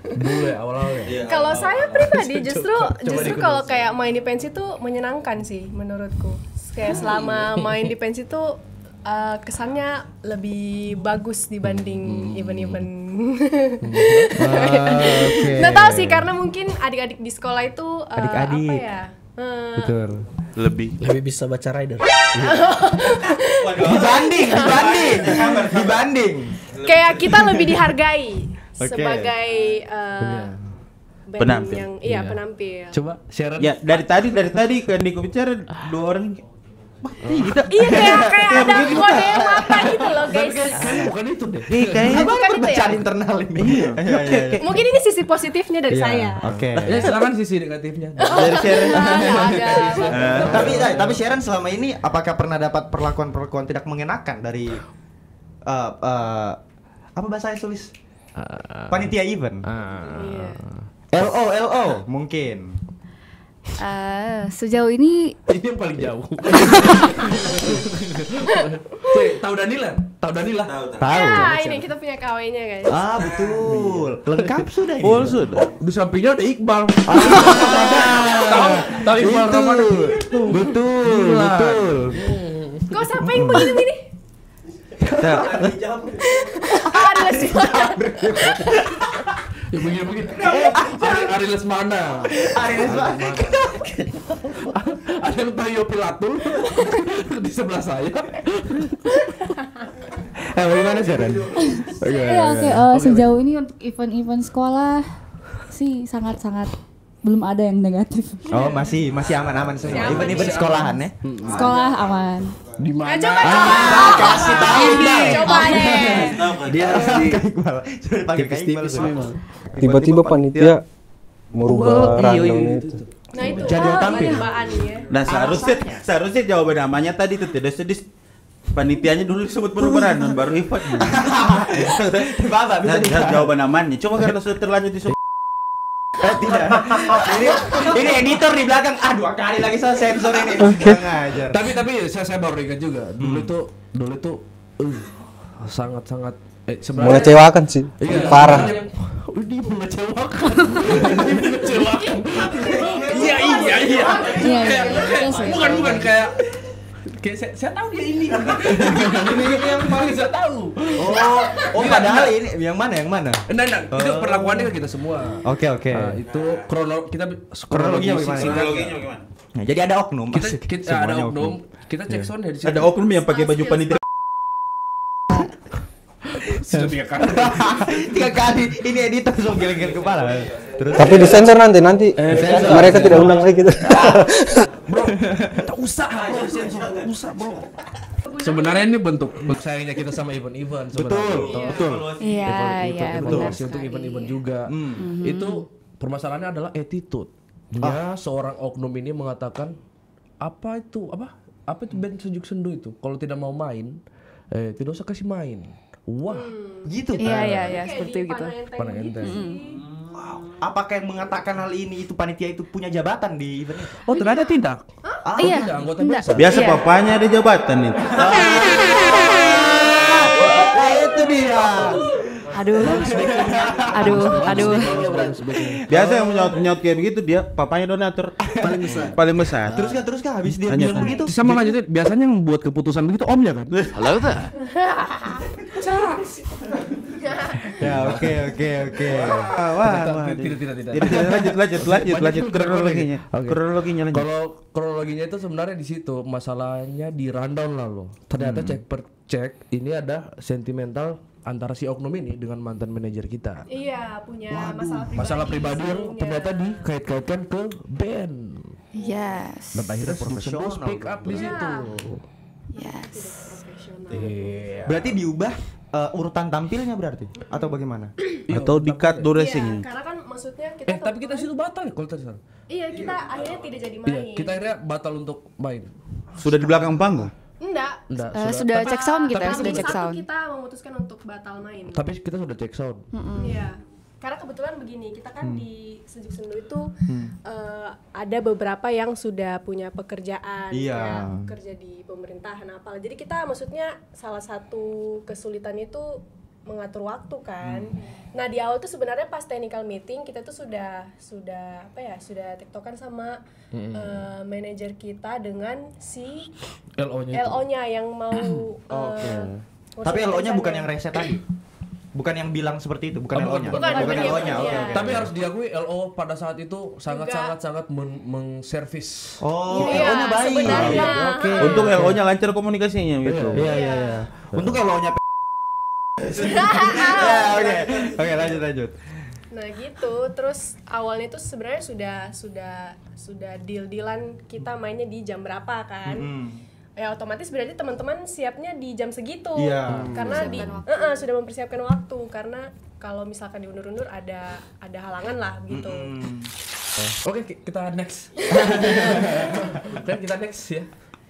Dulu ya awal-awal ya. Iya. Kalau saya pribadi justru dikondisi. kalau kayak main di pensi tuh menyenangkan sih menurutku. Kayak selama main di pensi tuh kesannya lebih bagus dibanding event-event. Nggak tahu sih karena mungkin adik-adik di sekolah itu Adik-adik. apa ya? Betul. lebih. Lebih bisa baca rider. Dibanding. Kayak kita lebih dihargai Oke. sebagai band Penampil. yang penampil. Coba Sharon. Ya dari tadi kan Niko bicara dua orang. Wah, tidak. Iya kayak ada kode mata gitu loh guys. Kayaknya bukan itu deh. Kayaknya Bukan itu ya? Perbacaan internal ini. Iya. Mungkin ini sisi positifnya dari saya. Oke. Ya silakan sisi negatifnya. dari Sharon. Nggak ada. Tapi Sharon selama ini apakah pernah dapat perlakuan tidak mengenakan dari apa bahasanya tulis? Panitia event. Iya. LO mungkin. Sejauh ini Ini yang paling jauh. Tahu Danila? Tahu Danila? Tahu. Ya, ini kita punya KW-nya guys. Betul. Lengkap sudah ini. Full sudah. Di sampingnya ada Iqbal. Tahu Iqbal Ramadan. Betul. Kok siapa yang begini-begini? Ada sih. Ya begini. Ari Lesmana. Ada yang Tayo Pilatul di sebelah saya. Bagaimana Sharon? ya oke, sejauh ini untuk event-event sekolah sih sangat-sangat belum ada yang negatif. Oh, masih aman-aman semua. Event-event sekolahan ya. Sekolah aman. Di mana? Coba. Kasih tahu Coba deh. Dia harus di Iqbal. Sudah dipanggil Kak Iqbal. tipis-tipis memang. Tiba-tiba panitia merubah rundown itu. Nah itu Jadwal tampil. perubahan ya. Nah seharusnya jawaban namanya tadi itu tidak sedih. Panitianya dulu disebut perubahan baru event. Bapak bisa Nah, jawaban namanya. Coba karena sudah terlanjur di tidak. Ini editor di belakang. 2 kali lagi saya sensor ini. Kurang ajar. Tapi saya baru ingat juga. Dulu itu sangat-sangat Mengecewakan sih. Parah. Dia mengecewakan. Iya. Iya, iya sih. Bukan kayak saya tahu dia ini. Ini yang paling saya tahu. Oh, padahal ini yang mana? Nah, itu perlakuannya ke kita semua. Oke. Itu Kronologinya bagaimana? gimana? Nah, jadi ada oknum. Kita ada Semuanya oknum. Kita cek sound dari situ. Ada oknum yang pakai baju panitia. Sudah 3 kali. 3 kali. Ini editor langsung geleng-geleng kepala. Terus Tapi disensor nanti mereka tidak undang lagi gitu. Bro, kita usaha bro. Sebenarnya ini bentuk sayangnya kita sama event-event sebenarnya. betul. Iya, benar Evaluasi untuk sekali. event-event juga. Itu permasalahannya adalah attitude. Ya, seorang oknum ini mengatakan apa itu band sejuk sendu itu kalau tidak mau main tidak usah kasih main. Wah, Gitu. Iya, seperti gitu. mana enteng. Apakah yang mengatakan hal ini itu panitia itu punya jabatan di event itu? Oh, ternyata tidak. Iya. Tidak, anggota Enggak. biasa. Biasa Iya. papanya ada jabatan itu. Itu dia. Aduh. Biasa yang menyaut kayak begitu dia papanya donatur paling besar. Terus kah habis dia Lanjut, bilang begitu? Sama lanjutin, biasanya yang membuat keputusan begitu omnya kan? Ya, oke. Tidak. Lanjut kronologinya. Oke. Kronologinya lanjut. Kalau kronologinya itu sebenarnya di situ masalahnya di rundown lalu. Ternyata cek ini ada sentimental antara si oknum ini dengan mantan manajer kita. Iya, punya Masalah pribadi yang sebelumnya. ternyata dikait-kaitkan ke band. Yes. Dan akhirnya profesional profesional speak up di situ. Yes. Profesional. Iya. Berarti diubah urutan tampilnya berarti atau bagaimana? Atau di-cut Iya, durasinya. karena kan maksudnya kita Tapi kita situ batal ya kalau tadi salah. Iya, kita akhirnya tidak jadi main. Iya, kita akhirnya batal untuk main. Sudah di belakang panggung. Enggak. Enggak, Sudah cek sound kita, Tapi sudah cek satu sound. kita memutuskan untuk batal main. tapi kita sudah cek sound. Iya. Karena kebetulan begini, kita kan di Sejuk Sendu itu ada beberapa yang sudah punya pekerjaan, Iya. ya, kerja di pemerintahan apalah. Jadi kita maksudnya salah satu kesulitan itu mengatur waktu kan. Nah di awal tuh sebenarnya pas technical meeting kita tuh sudah tektokan sama manajer kita dengan si LO-nya. LO-nya yang mau. Tapi LO-nya bukan yang reset. rese tadi. Bukan yang bilang seperti itu, bukan Oh, LO-nya. bukan LO-nya. iya. Oke. Tapi harus diakui LO pada saat itu sangat mengservis. Oh, Iya, LO-nya baik. sebenarnya. Oke. Untuk LO-nya lancar komunikasinya gitu. Iya. Untuk LO-nya Ya, oke, lanjut. Nah gitu, terus awalnya tuh sebenarnya sudah deal-dealan kita mainnya di jam berapa kan? Ya otomatis berarti teman-teman siapnya di jam segitu, Iya. karena sudah mempersiapkan waktu karena kalau misalkan diundur-undur ada halangan lah gitu. Oke, kita next. Kan kita next ya.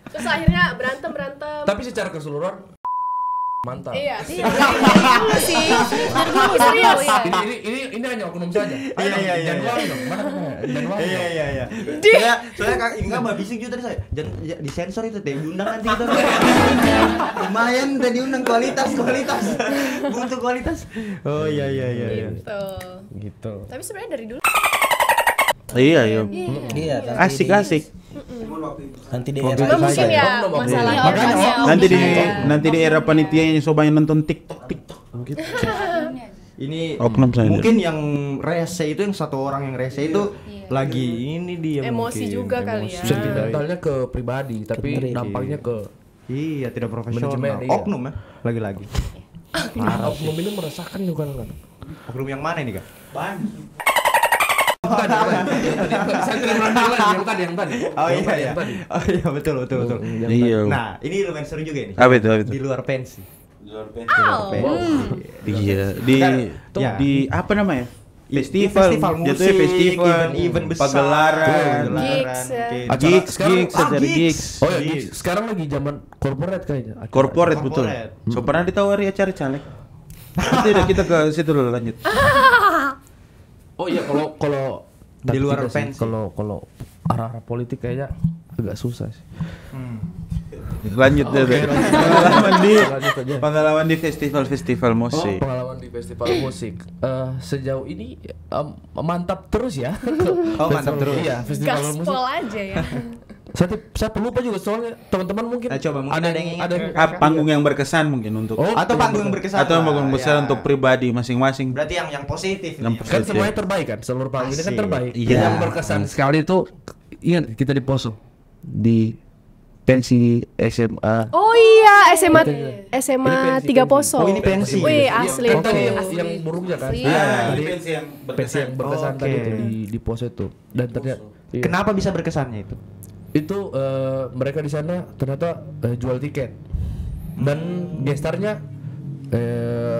Terus akhirnya berantem. Tapi secara keseluruhan mantap. Iya, dulu sih. Serius. Ini hanya oknum saja. Iya. Jangan luang dong. Mana? Jangan luang. Iya. Soalnya Kak Inga mah bising juga tadi saya. Jangan disensor itu teh diundang nanti itu. Lumayan teh diundang kualitas. Butuh kualitas. Oh iya. Gitu. Tapi sebenarnya dari dulu Iya. Iya, Asik. Nanti di cuma era mungkin ya masalahnya Nanti di era panitia yang sobanyak nonton TikTok gitu. Ini Oknum saya. mungkin yang rese itu yang satu orang yang rese itu lagi ini dia emosi mungkin. juga kali ya. Sentimentalnya ke pribadi, tapi dampaknya ke Iya, tidak profesional. Manajemen, iya. Oknum ya, lagi-lagi. oknum ini merasakan juga kan. Oknum yang mana ini, Kak? Yang tadi. Oh iya. Oh iya, betul. Iya. Nah, ini lumayan seru juga ini. Apa itu? Di luar pensi. Iya, Ya. di apa namanya? Festival Jatuhnya musik, festival, event besar, pagelaran, Gigs, ya. gigs, acara gigs. gigs. Oh ya, sekarang lagi zaman corporate kayaknya. Corporate betul. Corporate. So pernah ditawari acara caleg. Nanti kita ke situ dulu lanjut. Oh iya, kalau Di luar tidak sih. pensi. Kalau arah-arah politik kayaknya agak susah sih. Lanjut deh. Lanjut aja. Pengalaman di festival musik. Pengalaman di festival musik sejauh ini mantap terus ya. Oh, mantap terus. Iya, festival musik. Gaspol aja ya. Saya pelupa juga soalnya teman-teman mungkin. Coba mungkin ada yang ingat. Panggung yang berkesan mungkin untuk Atau panggung yang berkesan. atau panggung besar Ya. untuk pribadi masing-masing. Berarti yang positif. Yang nih. Kan semuanya terbaik kan, seluruh panggung ini kan Asik. terbaik. Iya. Yang berkesan sekali itu ingat kita di Poso di pensi SMA. Oh iya, SMA 3 Poso. Oh, ini pensi. Wih, asli Yang tuh. tadi Asli. yang buruknya kan. Iya. Tadi pensi yang pensi yang berkesan Oke. tadi itu di Poso itu. Dan ternyata iya. Kenapa bisa berkesannya itu? Itu mereka di sana ternyata jual tiket. Dan gestarnya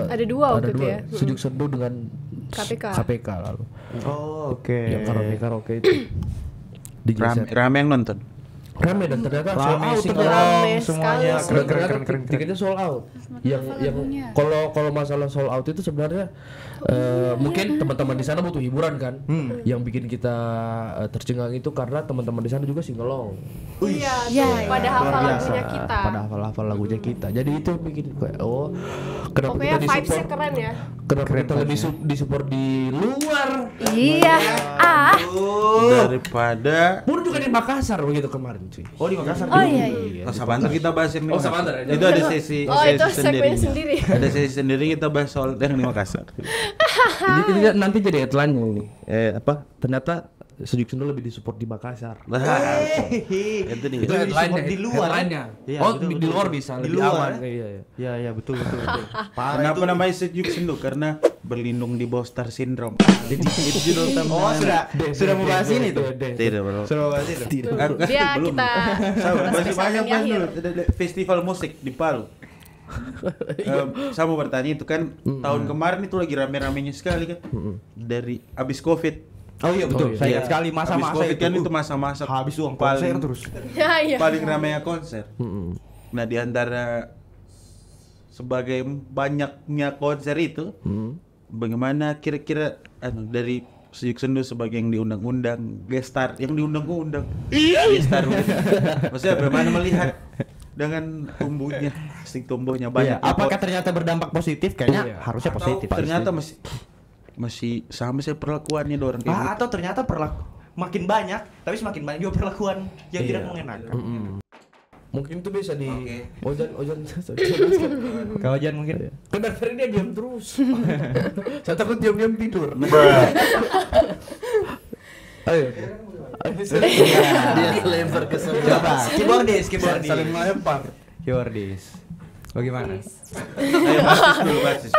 Ada dua waktu itu ya. Sejuk Sendu dengan KPK lalu. Oh, oke. Yang karaoke itu. Di rame yang nonton. Rame dan ternyata sold out Rame semuanya. sekali. Keren. tiketnya sold out. Yang kalau masalah sold out itu sebenarnya mungkin teman-teman di sana butuh hiburan kan. Yang bikin kita tercengang itu karena teman-teman di sana juga singelong. Iya, Iya, tuh, pada hafal lagunya kita. Pada hafal lagunya kita. Jadi itu bikin kayak kenapa Pokoknya kita vibes-nya disupport? keren ya. Kenapa kita lebih disupport di luar? Iya. Daripada Pun juga di Makassar begitu kemarin cuy. Oh, di Makassar. Oh iya. Sabantar kita bahas ini. Oh, Sabantar ya? Itu ada sesi Oh, itu sesi segmen sendiri. Ada sesi sendiri kita bahas soal yang di Makassar. Ini nanti jadi headline-nya ini. Ternyata Sejuk Sendo lebih disupport di Makassar. Nah, itu nih. Itu headline-nya, di luar. Iya, Oh, betul, di betul. luar bisa, Di lebih luar, aman. Iya, iya. Iya, betul. Parah Kenapa itu. namanya Sejuk Sendo? Karena berlindung di bawah Star Syndrome. Itu judul Oh, sudah membahas ini tuh. Tidak, bro. Sudah membahas itu. Dia Belum. kita Sama, masih spesialkan banyak di akhir. Ada festival musik di Palu. Saya mau bertanya itu kan tahun kemarin itu lagi rame-ramenya sekali kan dari abis Covid. Oh iya betul. Saya ingat sekali Abis masa-masa Covid itu. kan itu masa-masa Habis uang konser terus. Ya, iya. paling ramainya konser. Nah di antara sebagai banyaknya konser itu, bagaimana kira-kira dari Sejuk Sendo sebagai yang diundang-undang, gestar yang diundang-undang, gestar, maksudnya bagaimana melihat dengan tumbuhnya, tumbuhnya banyak. Iya, apakah ternyata berdampak positif? Kayaknya harusnya Atau positif. ternyata masih sama sih perlakuannya orang kayak gitu. Atau ternyata makin banyak, tapi semakin banyak juga perlakuan yang tidak mengenakan. Mungkin itu bisa di Ojan Kau Jan mungkin. kan dari tadi dia diam terus. Saya takut diam-diam tidur. Ayo. Dia lempar ke sana. Coba, keyboardis. Saling melempar. Keyboardis. Bagaimana? Ayo basis.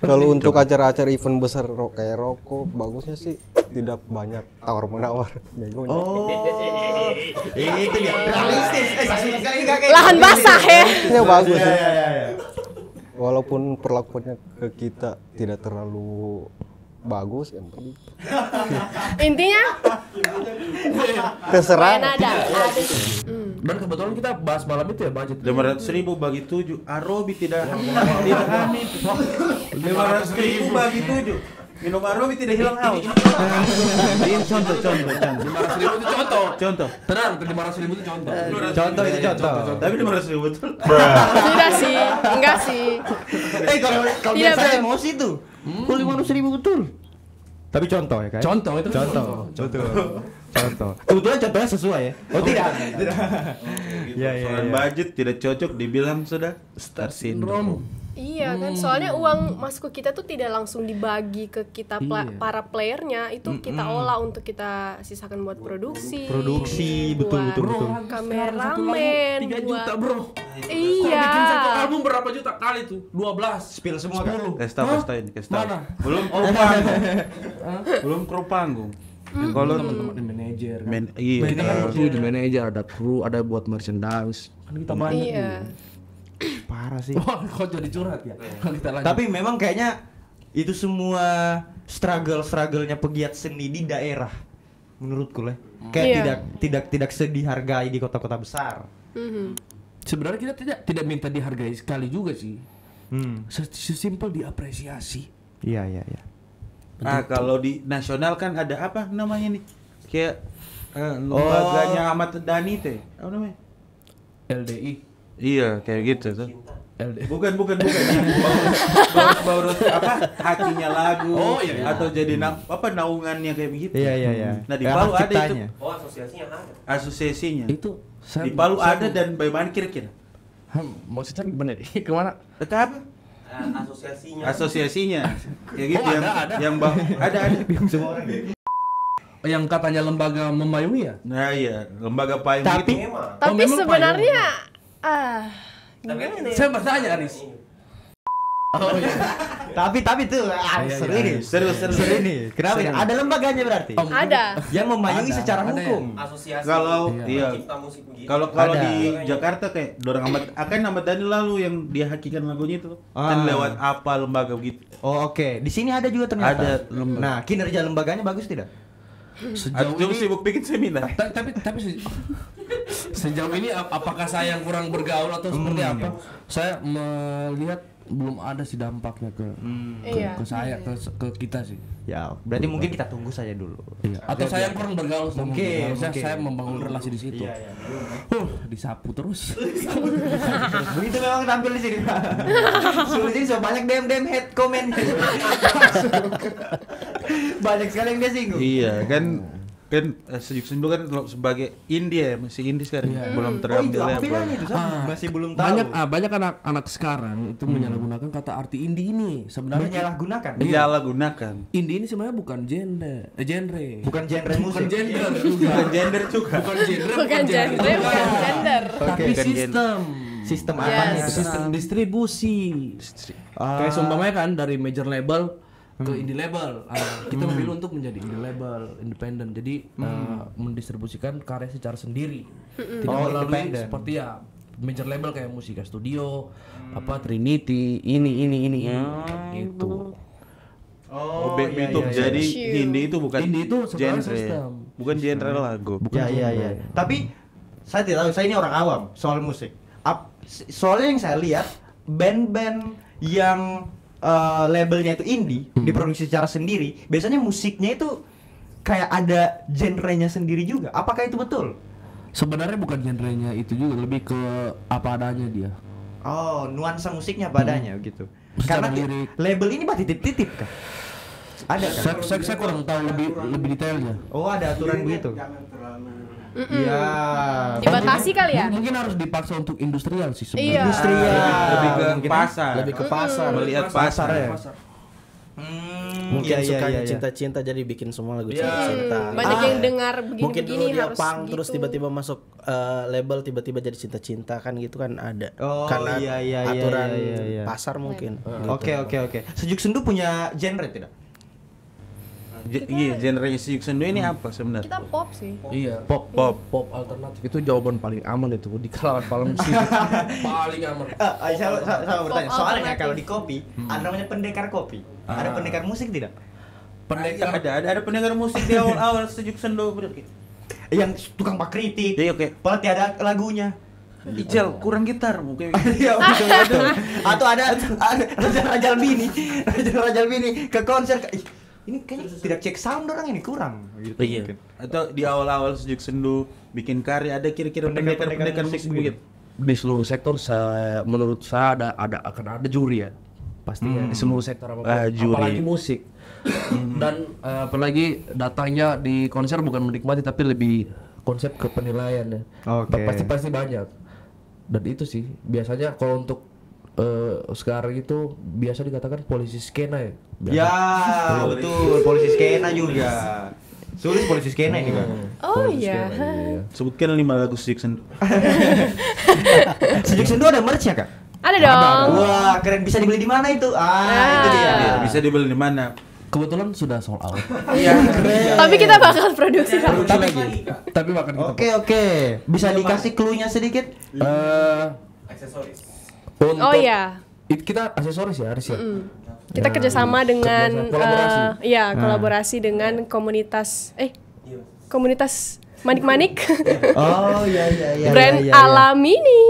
Kalau untuk acara-acara event besar kayak rokok, bagusnya sih tidak banyak tawar-menawar. Begonya. Oh, itu dia. Realistis. Lahan basah ya. Ini bagus sih. Ya. Walaupun perlakuannya ke kita tidak terlalu bagus, yang penting Intinya terserah. kayak nada. Dan kebetulan kita bahas malam itu ya budget. 500.000 bagi 7, Arobi tidak hamil. 500.000 bagi 7, minum Arobi tidak hilang haus. Ini contoh. 500.000 itu contoh. Contoh. Tenang, 500.000 itu contoh. Contoh itu contoh. Tapi 500.000 betul. Tidak sih, enggak sih. Kalau Tidak, biasa Bro. emosi tuh. 500.000 betul. Tapi contoh ya kan? Contoh itu Contoh. Kebetulan contohnya sesuai ya. Oh tidak. Iya. Soal budget tidak cocok dibilang sudah Star Syndrome. Iya kan, soalnya uang masuk ke kita tuh tidak langsung dibagi ke kita para playernya, itu kita olah untuk kita sisakan buat produksi. Betul. Kameramen, 3 juta, buat bro. iya. Bikin satu album berapa juta kali tuh? 12. Spill semua kan? Kasih tahu. Mana? Belum kru panggung. Belum kru panggung. Kalau Teman-teman di manajer. iya. Kita kan butuh di manajer, ada kru, ada buat merchandise. Kan kita banyak. Iya. Parah sih. Wah, kok jadi curhat ya? Kita lanjut. Tapi memang kayaknya itu semua struggle-nya pegiat seni di daerah menurutku lah. Kayak tidak dihargai di kota-kota besar. sebenarnya kita tidak minta dihargai sekali juga sih. Sesimpel diapresiasi. Iya. Kalau di nasional kan ada apa namanya nih? Kayak lembaganya Ahmad Dhani teh. Apa namanya? LDI. Iya, kayak gitu tuh. LDI. Bukan yang baurut apa hatinya lagu atau jadi naungannya kayak begitu. Iya. Nah di Palu ada itu. Oh, asosiasinya ada. Asosiasinya. Itu Di Palu ada dan bagaimana kira-kira? Maksudnya gimana nih? Kemana? Tetap asosiasinya. Kayak gitu ada. yang ada. Semua orang. Yang katanya lembaga memayungi ya? Nah iya, lembaga payung Tapi- itu. Tapi memang sebenarnya gimana ya? Saya bertanya Aris. Tapi tuh seru ini. Seru. ini. Kenapa ya? Ada lembaganya berarti. Ada. Yang memayungi Ada, secara ada hukum. Asosiasi Kalau iya. pencipta musik begitu. Kalau Ada. di Jakarta kayak dorang Ahmad Dhani lalu yang dia hakikan lagunya itu kan lewat apa lembaga begitu. Oh oke. Di sini ada juga ternyata. Ada lembaga. Nah, kinerja lembaganya bagus tidak? Sejauh Atau ini sibuk bikin seminar. tapi sejauh ini apakah saya yang kurang bergaul atau seperti apa? Saya melihat belum ada sih dampaknya ke Iya. saya ke kita sih. Ya, berarti mungkin kita tunggu saja dulu. Atau saya yang kurang bergaul sama Mungkin, harusnya mungkin. saya membangun relasi di situ. Iya. Disapu terus. Begitu memang tampil di sini. Sulit sih, so banyak DM head comment. Banyak sekali yang dia singgung. Iya kan kan Sejuk Sendu kan sebagai indie ya, masih indie sekarang. Belum Oh itu terambil apa label. bedanya itu? Saya masih belum tahu. Banyak anak-anak sekarang itu menyalahgunakan kata arti indie ini. Sebenarnya Menyalahgunakan. Disalahgunakan. indie ini sebenarnya bukan genre. Bukan genre musik. Bukan gender Bukan gender juga. Bukan genre. Bukan genre, bukan gender. Tapi bukan sistem. Sistem Yes. apa itu? Sistem distribusi. Kayak seumpamanya kan dari major label ke indie label. Kita memilih untuk menjadi indie label, independen. Jadi mendistribusikan karya secara sendiri. Tidak melalui independen. seperti ya major label kayak Musika Studio, Trinity, ini gitu. Oh, itu jadi indie itu bukan Indie itu sebenarnya genre. sistem. Bukan genre lagu. Ya. Tapi saya tidak tahu, saya ini orang awam soal musik. Soalnya yang saya lihat band-band yang labelnya itu indie diproduksi secara sendiri, biasanya musiknya itu kayak ada genrenya sendiri juga. Apakah itu betul? Sebenarnya bukan genrenya itu juga, lebih ke apa adanya dia. Oh, nuansa musiknya padanya gitu. Secara Karena lirik. label ini berarti titip-titip kan? Ada kan? Saya kurang tahu lebih detailnya. Oh, ada aturan begitu. Jangan terlalu Iya. Dibatasi kali ya? Mungkin harus dipaksa untuk industrial sih sebenarnya. Iya. Industrial. Lebih ke Mungkin. pasar. Lebih ke pasar. Melihat pasar ya. Mungkin Iya, sukanya iya. cinta-cinta jadi bikin semua lagu cinta-cinta. Banyak yang dengar Mungkin dulu begini-begini dia harus punk gitu. terus tiba-tiba masuk label tiba-tiba jadi cinta-cinta kan gitu kan ada. Oh, Karena iya, aturan iya. pasar mungkin. Oke. Sejuk Sendu punya genre tidak? Iya, genre Sejuk Sendu ini apa sebenarnya? Kita pop sih. Iya, Pop. pop alternatif itu jawaban paling aman itu di kalangan paling musik. Paling aman. Saya mau bertanya. Pop Soalnya alternatif. kalau di kopi ada namanya pendekar kopi. Ada pendekar musik tidak? Ada pendekar musik di awal-awal Sejuk Sendu bener. Yang tukang pak kritik. Iya, oke. Padahal tiada lagunya. Ijal kurang gitar mungkin. Iya betul. Atau ada Rajal Bini ke konser. Ih, ini kayaknya tidak cek sound orang ini kurang. Gitu, mungkin. Atau di awal-awal Sejuk Sendu bikin karya ada kira-kira pendekar musik begitu. Di seluruh sektor menurut saya akan ada juri ya. Pasti ya di seluruh sektor Juri. apalagi musik. Dan apalagi datangnya di konser bukan menikmati tapi lebih konsep ke penilaian ya. Oke. Pasti banyak. Dan itu sih biasanya kalau untuk sekarang itu biasa dikatakan polisi skena ya. Biasa. Ya, betul. Polisi skena juga. Sulis polisi skena ini kan. Oh iya. Sebutkan 5 lagu Sejuk Sendu. Sejuk Sendu ada merch ya, Kak? Ada dong. Wah, keren, bisa dibeli di mana itu? Itu dia. Iya, bisa dibeli di mana? Kebetulan sudah sold out. Iya. Tapi kita bakal produksi lagi. Tapi bahkan kita Oke. Bisa dikasih clue-nya sedikit? aksesoris. untuk Oh iya. kita aksesoris ya harus ya. Kita kerjasama dengan kolaborasi. kolaborasi dengan komunitas komunitas manik-manik. Oh iya. Brand Alamini.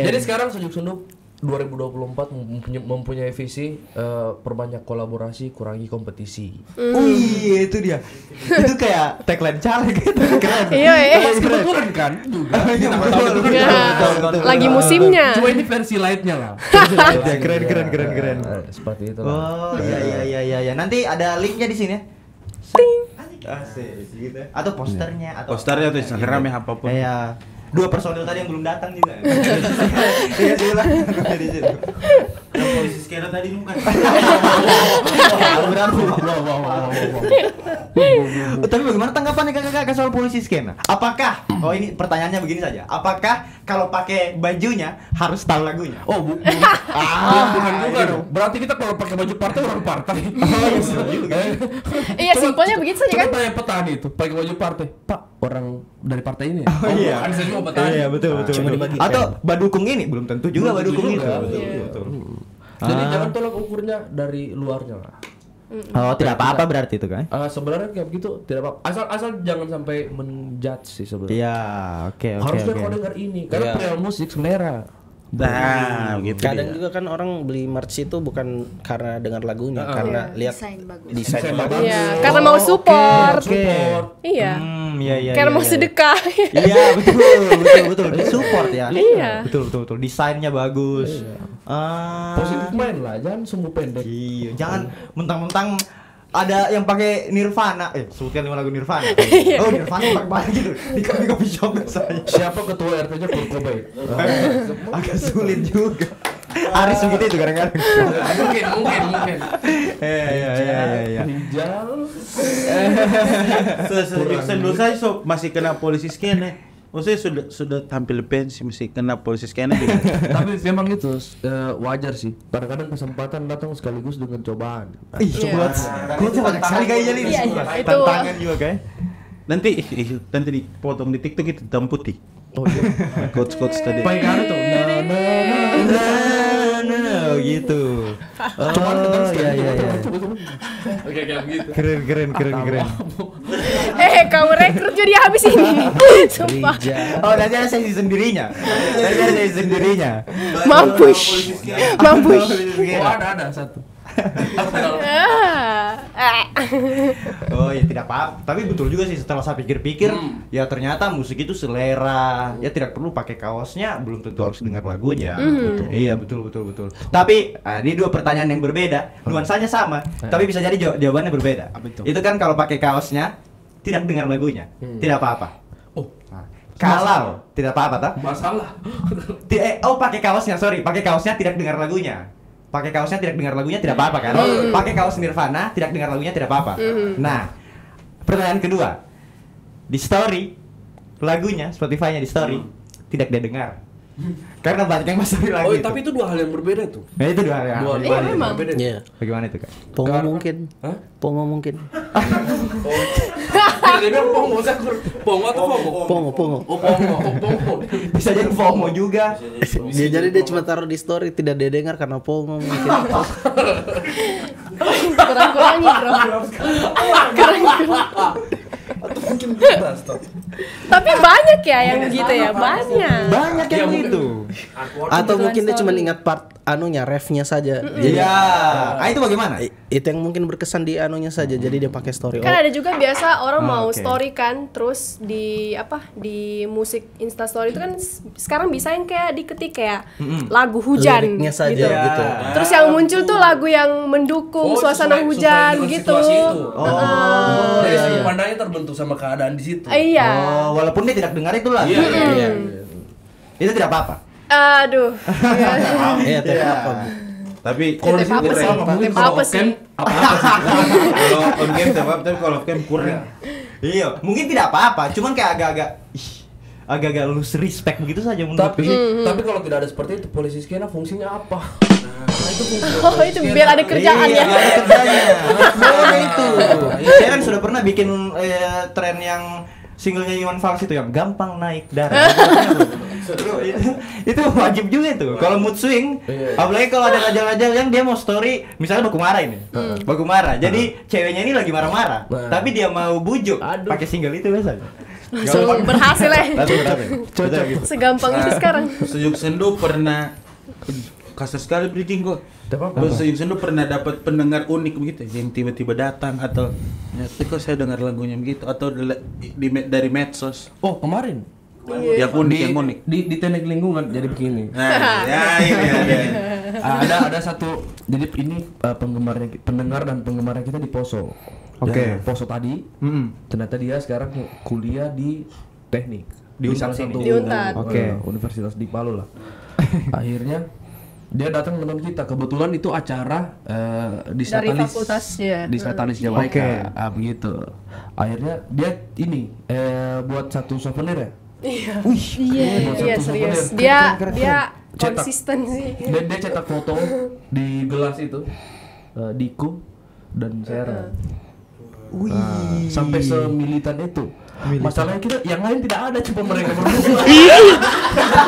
Jadi sekarang Sejuk Sendu 2024 mempunyai visi perbanyak kolaborasi, kurangi kompetisi. Wih, itu dia. Itu kayak tagline caleg gitu. Keren. Iya. Kebetulan kan juga. Betul. Lagi musimnya. Cuma ini versi lightnya lah. Keren. Seperti itu. Oh iya. Nanti ada linknya di sini ya. Asik gitu. Atau posternya atau Posternya atau Instagramnya apapun. Iya. 2 personil tadi yang belum datang juga. Iya diulang di situ. Yang polisi skena tadi bukan. Berarti. Tapi bagaimana tanggapannya kakak soal polisi skena? Apakah? Oh ini pertanyaannya begini saja. Apakah kalau pakai bajunya harus tahu lagunya? Oh, bukan juga dong. Berarti kita kalau pakai baju partai orang partai. Iya, simpelnya begitu saja kan? Coba tanya petani itu pakai baju partai. Pak, orang dari partai ini. Oh iya. Bukan, saya juga petani. Iya betul. Atau badukung ini belum tentu juga badukung itu. Betul. Jadi jangan tolak ukurnya dari luarnya lah. Oh tidak apa-apa berarti itu kan? Sebenarnya kayak begitu tidak apa-apa. Asal jangan sampai menjudge sih sebenarnya. Iya, oke. Harusnya kau dengar ini karena perihal musik selera. Nah, gitu. Kadang juga kan orang beli merch itu bukan karena dengar lagunya, karena lihat Desain bagus. desain bagus. Iya, karena mau support. Oke. Iya. Iya. Karena mau sedekah. Iya betul. Support ya. Iya. Betul. Desainnya bagus. Positif main lah, jangan sumbu pendek. Iya, jangan mentang-mentang ada yang pakai Nirvana, sebutkan 5 lagu Nirvana. Oh, Nirvana pakai banyak gitu di coffee shop biasanya. Siapa ketua RT-nya Kurt Cobain? Agak sulit juga. Aris begitu itu kadang-kadang. Mungkin. Iya. Rijal. Sejak dulu saya masih kena polisi skene. Maksudnya sudah tampil pensi masih kena polisi skene gitu. Tapi memang itu wajar sih. Kadang-kadang kesempatan datang sekaligus dengan cobaan. Ih, coba banyak sekali kayaknya nih. Iya, itu. Tantangan juga kayak. Nanti dipotong di TikTok itu hitam putih. Oh iya. Coach tadi. Pakai karo tuh. Nah, gitu. Cuman iya. Oke, kayak begitu. Keren. Kamu rekrut jadi habis ini. Sumpah. Oh, nanti ada sesi sendirinya. Mampus. Oh, ada satu. Oh ya tidak apa-apa. Tapi betul juga sih setelah saya pikir-pikir, ya ternyata musik itu selera. Ya tidak perlu pakai kaosnya, belum tentu harus dengar lagunya. Iya betul. Tapi ini 2 pertanyaan yang berbeda, nuansanya sama, tapi bisa jadi jawabannya berbeda. Itu kan kalau pakai kaosnya tidak dengar lagunya, tidak apa-apa. Oh, kalau tidak apa-apa tak? masalah. Pakai kaosnya tidak dengar lagunya. Pakai kaosnya tidak dengar lagunya tidak apa-apa kan? Pakai kaos Nirvana tidak dengar lagunya tidak apa-apa. Nah, pertanyaan kedua. Di story lagunya, Spotify-nya di story tidak dia dengar. Karena banyak yang masuk lagu Oh, itu. tapi itu 2 hal yang berbeda tuh. Nah, itu 2 hal yang memang. berbeda. Iya. Bagaimana itu, Kak? Pongo mungkin. Hah? Pongo mungkin. Dia bilang pongo, pongo atau pongo? Pongo. Oh, pongo. Bisa jadi FOMO juga. Dia cuma taruh di story tidak dia dengar karena pongo mungkin. Kurang-kurangi, bro. Atau mungkin bebas tuh. Tapi banyak ya yang gitu ya, banyak. Banyak yang gitu. Atau mungkin dia cuma ingat part anunya, refnya saja. Jadi Iya. Itu bagaimana? itu yang mungkin berkesan di anunya saja. Jadi dia pakai story. Kan ada juga biasa orang mau oke. story kan, terus di musik Insta story itu kan sekarang bisa yang kayak diketik kayak lagu hujan Liriknya saja gitu. gitu. Terus yang muncul tuh lagu yang mendukung suasana sesuai hujan dengan gitu. situasi itu. Iya, Dari sudut pandangnya terbentuk sama keadaan di situ. Iya. Oh, walaupun dia tidak dengar itu lah. Iya. Itu tidak apa-apa. Aduh. Iya, tidak apa. Tapi Kalau di sini Apa sih? mungkin Apa kalau sih? off-cam apa-apa sih. kalau on game tidak apa, tapi kalau off cam kurang. Iya, mungkin tidak apa-apa, cuman kayak agak-agak lose respect begitu saja menurut. Tapi kalau tidak ada seperti itu, polisi skena fungsinya apa? Nah, itu fungsi. Oh, itu biar ada kerjaan Iya, ya. ada kerjanya. Boleh itu. Saya kan sudah pernah bikin tren yang singlenya Iwan Fals itu yang gampang naik darah. itu wajib juga tuh. Kalau mood swing, apalagi kalau ada rajal-rajal yang dia mau story, misalnya Baku Marah ini. Baku Marah. Jadi ceweknya ini lagi marah-marah, tapi dia mau bujuk pakai single itu biasanya. Langsung berhasil ya. Cocok gitu. Segampang itu sekarang. Sejuk Sendu pernah kasar sekali breaking kok. Sejuk Sendu pernah dapat pendengar unik begitu, yang tiba-tiba datang atau kok saya dengar lagunya begitu atau dari medsos. Oh, kemarin Yang unik. di teknik lingkungan jadi begini. Nah, ya ini ada. Ada satu, jadi ini pendengar dan penggemarnya kita di Poso. Oke. Ya, Poso tadi. Ternyata dia sekarang kuliah di teknik Di salah Unpad satu sini. Di Unpad. Oke. Universitas di Palu lah. Akhirnya dia datang menonton kita. Kebetulan itu acara di Dari Satanis. fakultas, ya. Di Satanis Jawa. Oke. Begitu. Akhirnya dia ini buat satu souvenir ya. Iya. Buat Iya, satu serius. souvenir. Dia Cetak. konsisten sih. Dan dia cetak foto di gelas itu, Diku dan Sera. Sampai semilitan itu. Masalahnya kita yang lain tidak ada, cuma mereka berdua.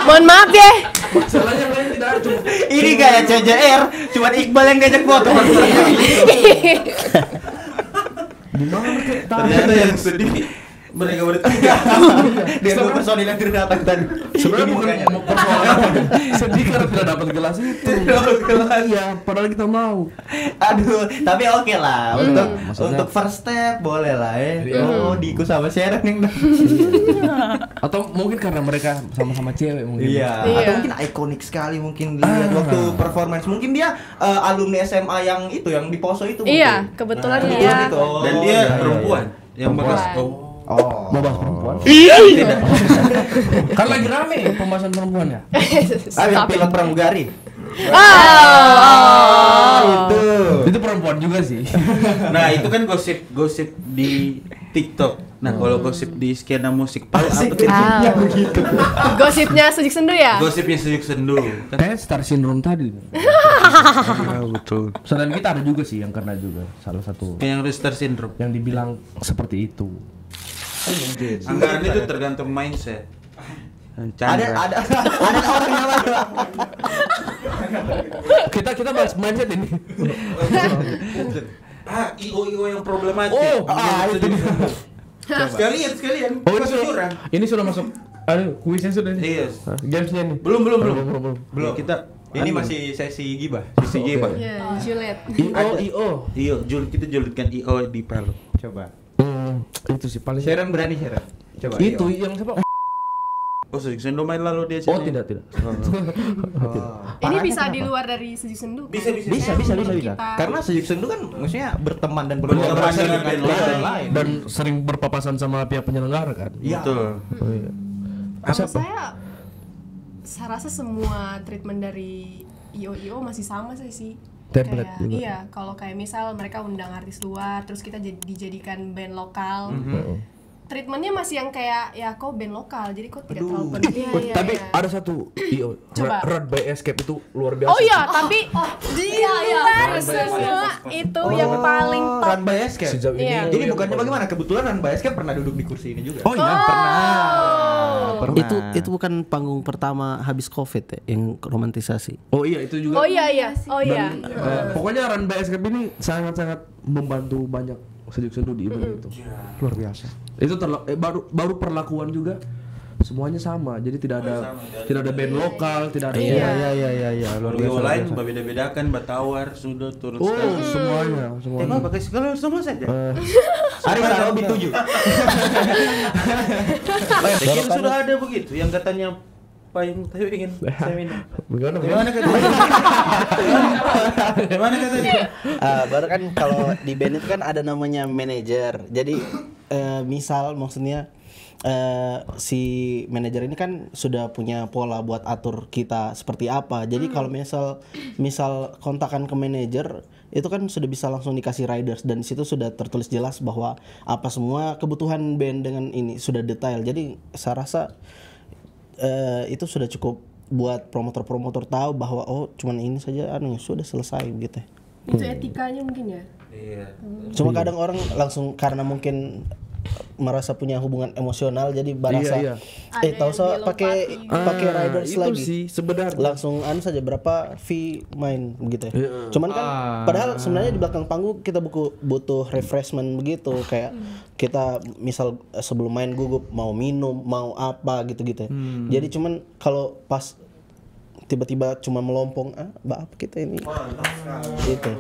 Mohon maaf ya. Masalahnya yang lain tidak ada, cuma Ini kayak CJR, cuma Iqbal yang ngajak foto. di mana mereka? Ternyata yang sedih Mereka bertiga. Dia dua personil yang tidak datang tadi. Sebenarnya Ini bukan mukanya. persoalan sedih karena tidak dapat gelas itu. Iya, padahal kita mau. Aduh, tapi oke lah Maksudnya- untuk first step boleh lah ya. Oh, Diku sama Sharon yang Atau mungkin karena mereka sama-sama cewek mungkin. Iya. Iya. Atau mungkin ikonik sekali mungkin lihat waktu performance. Mungkin dia alumni SMA yang itu yang di Poso itu. Iya, mungkin. kebetulan Nah, dia. gitu. Oh, Dan dia iya, iya, perempuan yang Perempuan. bagus. Oh. Mau bahas perempuan? Tidak. Kan lagi rame pembahasan perempuan ya. Ah, yang pilot pramugari. Itu perempuan juga sih. Nah, itu kan gosip di TikTok. Nah, kalau gosip di skena musik Palu apa tuh? begitu. Gosipnya Sujuk Sendu ya? Gosipnya Sejuk Sendu. Kan? Kayak Star Syndrome tadi. Betul. Selain kita ada juga sih yang kena juga salah satu Kayak yang Star Syndrome. yang dibilang seperti itu. Anggaran itu tergantung mindset. Ada orang yang lain. Kita bahas mindset ini. IO yang problematik. Oh, itu dia. Sekalian. Oh, Kejujuran. ini sudah masuk. Aduh, kuisnya sudah nih. Iya. Gamesnya nih. Belum. Belum. Kita Ini masih sesi gibah. sisi gimana? Iya, Juliet. IO. IO, kita julidkan IO di Palu. Coba. Itu sih paling. Sharon berani Sharon. Coba. Itu iya. yang siapa? Oh, Sejuk Sendu main lalu dia Oh, sini. tidak. Ini bisa di luar dari Sujuk Sendu. kan? Bisa. Kita- Karena Sejuk Sendu kan maksudnya berteman dan Berteman berkolaborasi dengan dengan band band lain. lain. Dan sering berpapasan sama pihak penyelenggara kan. Iya. Betul. Oh, iya. Kalau saya rasa semua treatment dari IO masih sama sih. Template Kayak, juga. iya, kalau kayak misal mereka undang artis luar, terus kita dijadikan band lokal. Treatmentnya masih yang kayak ya kok band lokal, jadi kok tidak terlalu penting. Iya, Tapi iya. ada satu IO Coba. Run by Escape itu luar biasa. Oh iya, tapi di luar semua itu yang paling top. Run by Escape. Sejauh ini. Iya. Jadi bukannya bagaimana? Kebetulan Run by Escape pernah duduk di kursi ini juga. Oh iya. Pernah. Itu bukan panggung pertama habis Covid ya, yang romantisasi. Oh iya itu juga. Oh iya. Oh iya. Pokoknya Run by Escape ini sangat-sangat membantu banyak Sejuk Sendu di event itu. Luar biasa. Itu baru perlakuan juga semuanya sama. Jadi tidak ada band lokal, tidak ada. Iya, luar IO lain berbeda-bedakan, Batawar, Sudut, turun Oh, sekali. semuanya. Emang pakai segala sama saja. Ari Sarobi 7. Kayaknya sudah ada begitu yang katanya payung tapi ingin seminar. Bagaimana? Gimana katanya? Gimana katanya? Baru kan kalau di band itu kan ada namanya manajer. Jadi misal maksudnya si manajer ini kan sudah punya pola buat atur kita seperti apa. Jadi kalau misal kontakan ke manajer itu kan sudah bisa langsung dikasih riders dan di situ sudah tertulis jelas bahwa apa semua kebutuhan band dengan ini sudah detail. Jadi saya rasa itu sudah cukup buat promotor-promotor tahu bahwa oh cuman ini saja sudah selesai gitu. Itu etikanya mungkin ya. Iya. Cuma kadang orang langsung karena mungkin merasa punya hubungan emosional jadi berasa Iya. tahu so pakai riders itu lagi sih sebenarnya. langsung saja berapa fee main begitu ya. Cuman kan padahal sebenarnya di belakang panggung kita butuh refreshment begitu kayak kita misal sebelum main gugup mau minum mau apa gitu-gitu ya. Jadi cuman kalau pas tiba-tiba cuma melompong apa kita ini gitu.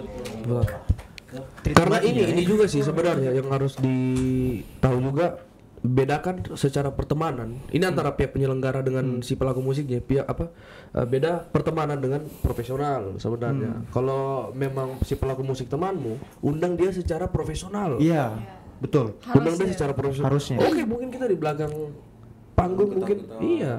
Karena ini juga sih sebenarnya yang harus ditahu juga bedakan secara pertemanan. Ini antara pihak penyelenggara dengan si pelaku musiknya. Beda pertemanan dengan profesional sebenarnya. Kalau memang si pelaku musik temanmu, undang dia secara profesional. Iya, betul. Undang dia secara profesional. Harusnya. Oke, mungkin kita di belakang panggung mungkin. Iya.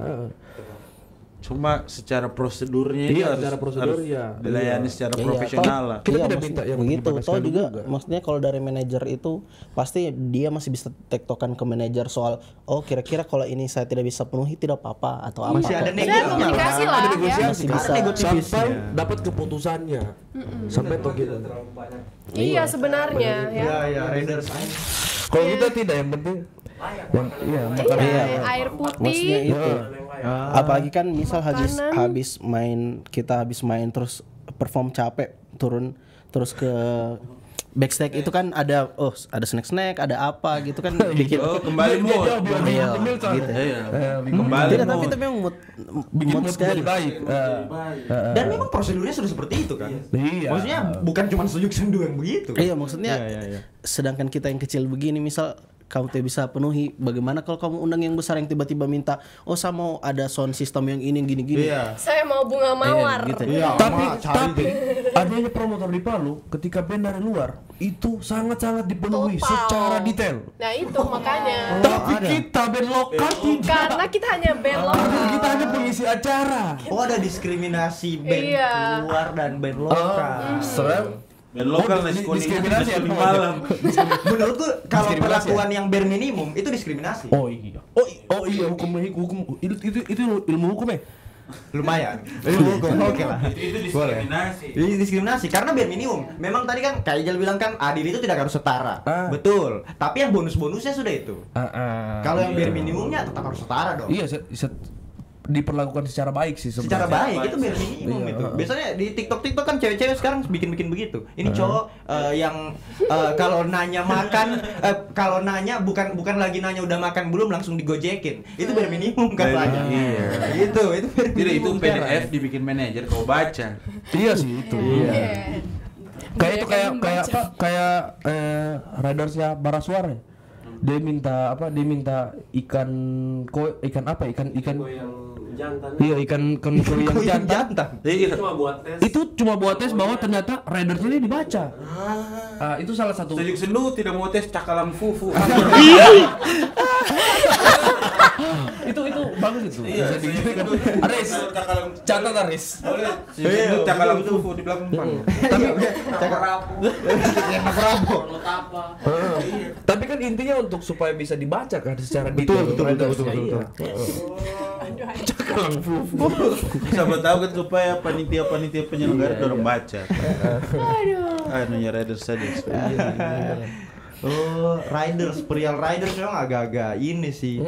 Cuma secara prosedurnya Iya, itu secara prosedur harus ya. dilayani secara profesional lah. Kita tidak minta yang begitu. gimana Toh sekali juga, juga. maksudnya kalau dari manajer itu pasti dia masih bisa tektokan ke manajer soal kira-kira kalau ini saya tidak bisa penuhi tidak apa-apa atau apa. Masih ada Saya nego. komunikasi lah Ada ya. negosiasi. Masih bisa. Ada nego tipisnya. Sampai dapat keputusannya. Sampai toh gitu. Iya sebenarnya ya. Iya, Raiders. Kalau kita tidak, yang penting Iya, air putih. Maksudnya itu. Apalagi kan misal Makanan. kita habis main terus perform capek turun terus ke backstage itu kan ada snack, ada apa gitu kan bikin. Oh, kembali mood. Iya, Gitu. Iya. Kembali Tidak, tapi memang bikin mood mood sekali. jadi baik. Dan memang prosedurnya sudah seperti itu kan. Iya. Maksudnya bukan cuma sejuk sendu yang begitu. Iya, maksudnya Iya. sedangkan kita yang kecil begini misal kamu tidak bisa penuhi, bagaimana kalau kamu undang yang besar yang tiba-tiba minta, oh saya mau ada sound system yang ini gini-gini. Iya. Saya mau bunga mawar. gitu. Iya, Tapi adanya promotor di Palu ketika band dari luar itu sangat-sangat dipenuhi Total. secara detail. Nah itu makanya. Tapi kita band lokal tidak. Karena kita hanya band lokal. Kita hanya pengisi acara. Oh, ada diskriminasi band Iya. luar dan band lokal. Serem. Dan lokal nasi kuning di malam. Menurutku kalau Diskriminasi perlakuan yang bare minimum itu diskriminasi. Oh iya hukum itu ilmu hukum ya. Lumayan. Oke lah. Itu diskriminasi. Ini diskriminasi karena bare minimum. Memang tadi kan Kak Ijal bilang kan adil itu tidak harus setara. Betul. Tapi yang bonus-bonusnya sudah itu. Kalau yang bare minimumnya tetap harus setara dong. Iya, diperlakukan secara baik sih Secara sebenarnya. baik itu bare minimum itu. Biasanya di TikTok kan cewek-cewek sekarang bikin begitu. Ini cowok yang kalau nanya makan, kalau nanya bukan lagi nanya udah makan belum langsung digojekin. Itu bare minimum katanya. Iya. Itu bare Tidak, itu minimum PDF sekarang. dibikin manajer kau baca. Iya sih itu. Iya. Kayak itu kayak ridersnya Barasuar. Dia minta ikan apa? Ikan jantan. Iya, ikan koi yang jantan. Iya. Cuma buat tes. Itu cuma buat tes bahwa ternyata ridersnya ini dibaca. Itu salah satu. Sejuk sendu tidak mau tes cakalang fufu. itu bagus itu. Iya. Aris, catat Aris. Sejuk sendu cakalang fufu di belakang pang. Tapi Yang rapo. tapi kan intinya untuk supaya bisa dibaca kan secara detail. Betul. Cakalang fufu. Siapa tahu kan supaya panitia penyelenggara dorong baca. Aduh. Riders saja. Oh, perihal riders memang agak-agak ini sih.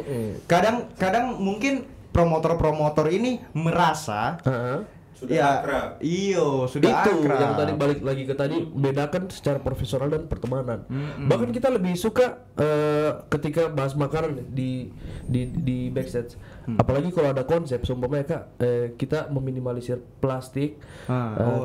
Kadang mungkin promotor ini merasa Sudah akrab. Sudah Itu akrab. yang tadi balik lagi ke tadi, bedakan secara profesional dan pertemanan. Bahkan kita lebih suka ketika bahas makanan di backstage. Apalagi kalau ada konsep, seumpamanya Kak, kita meminimalisir plastik,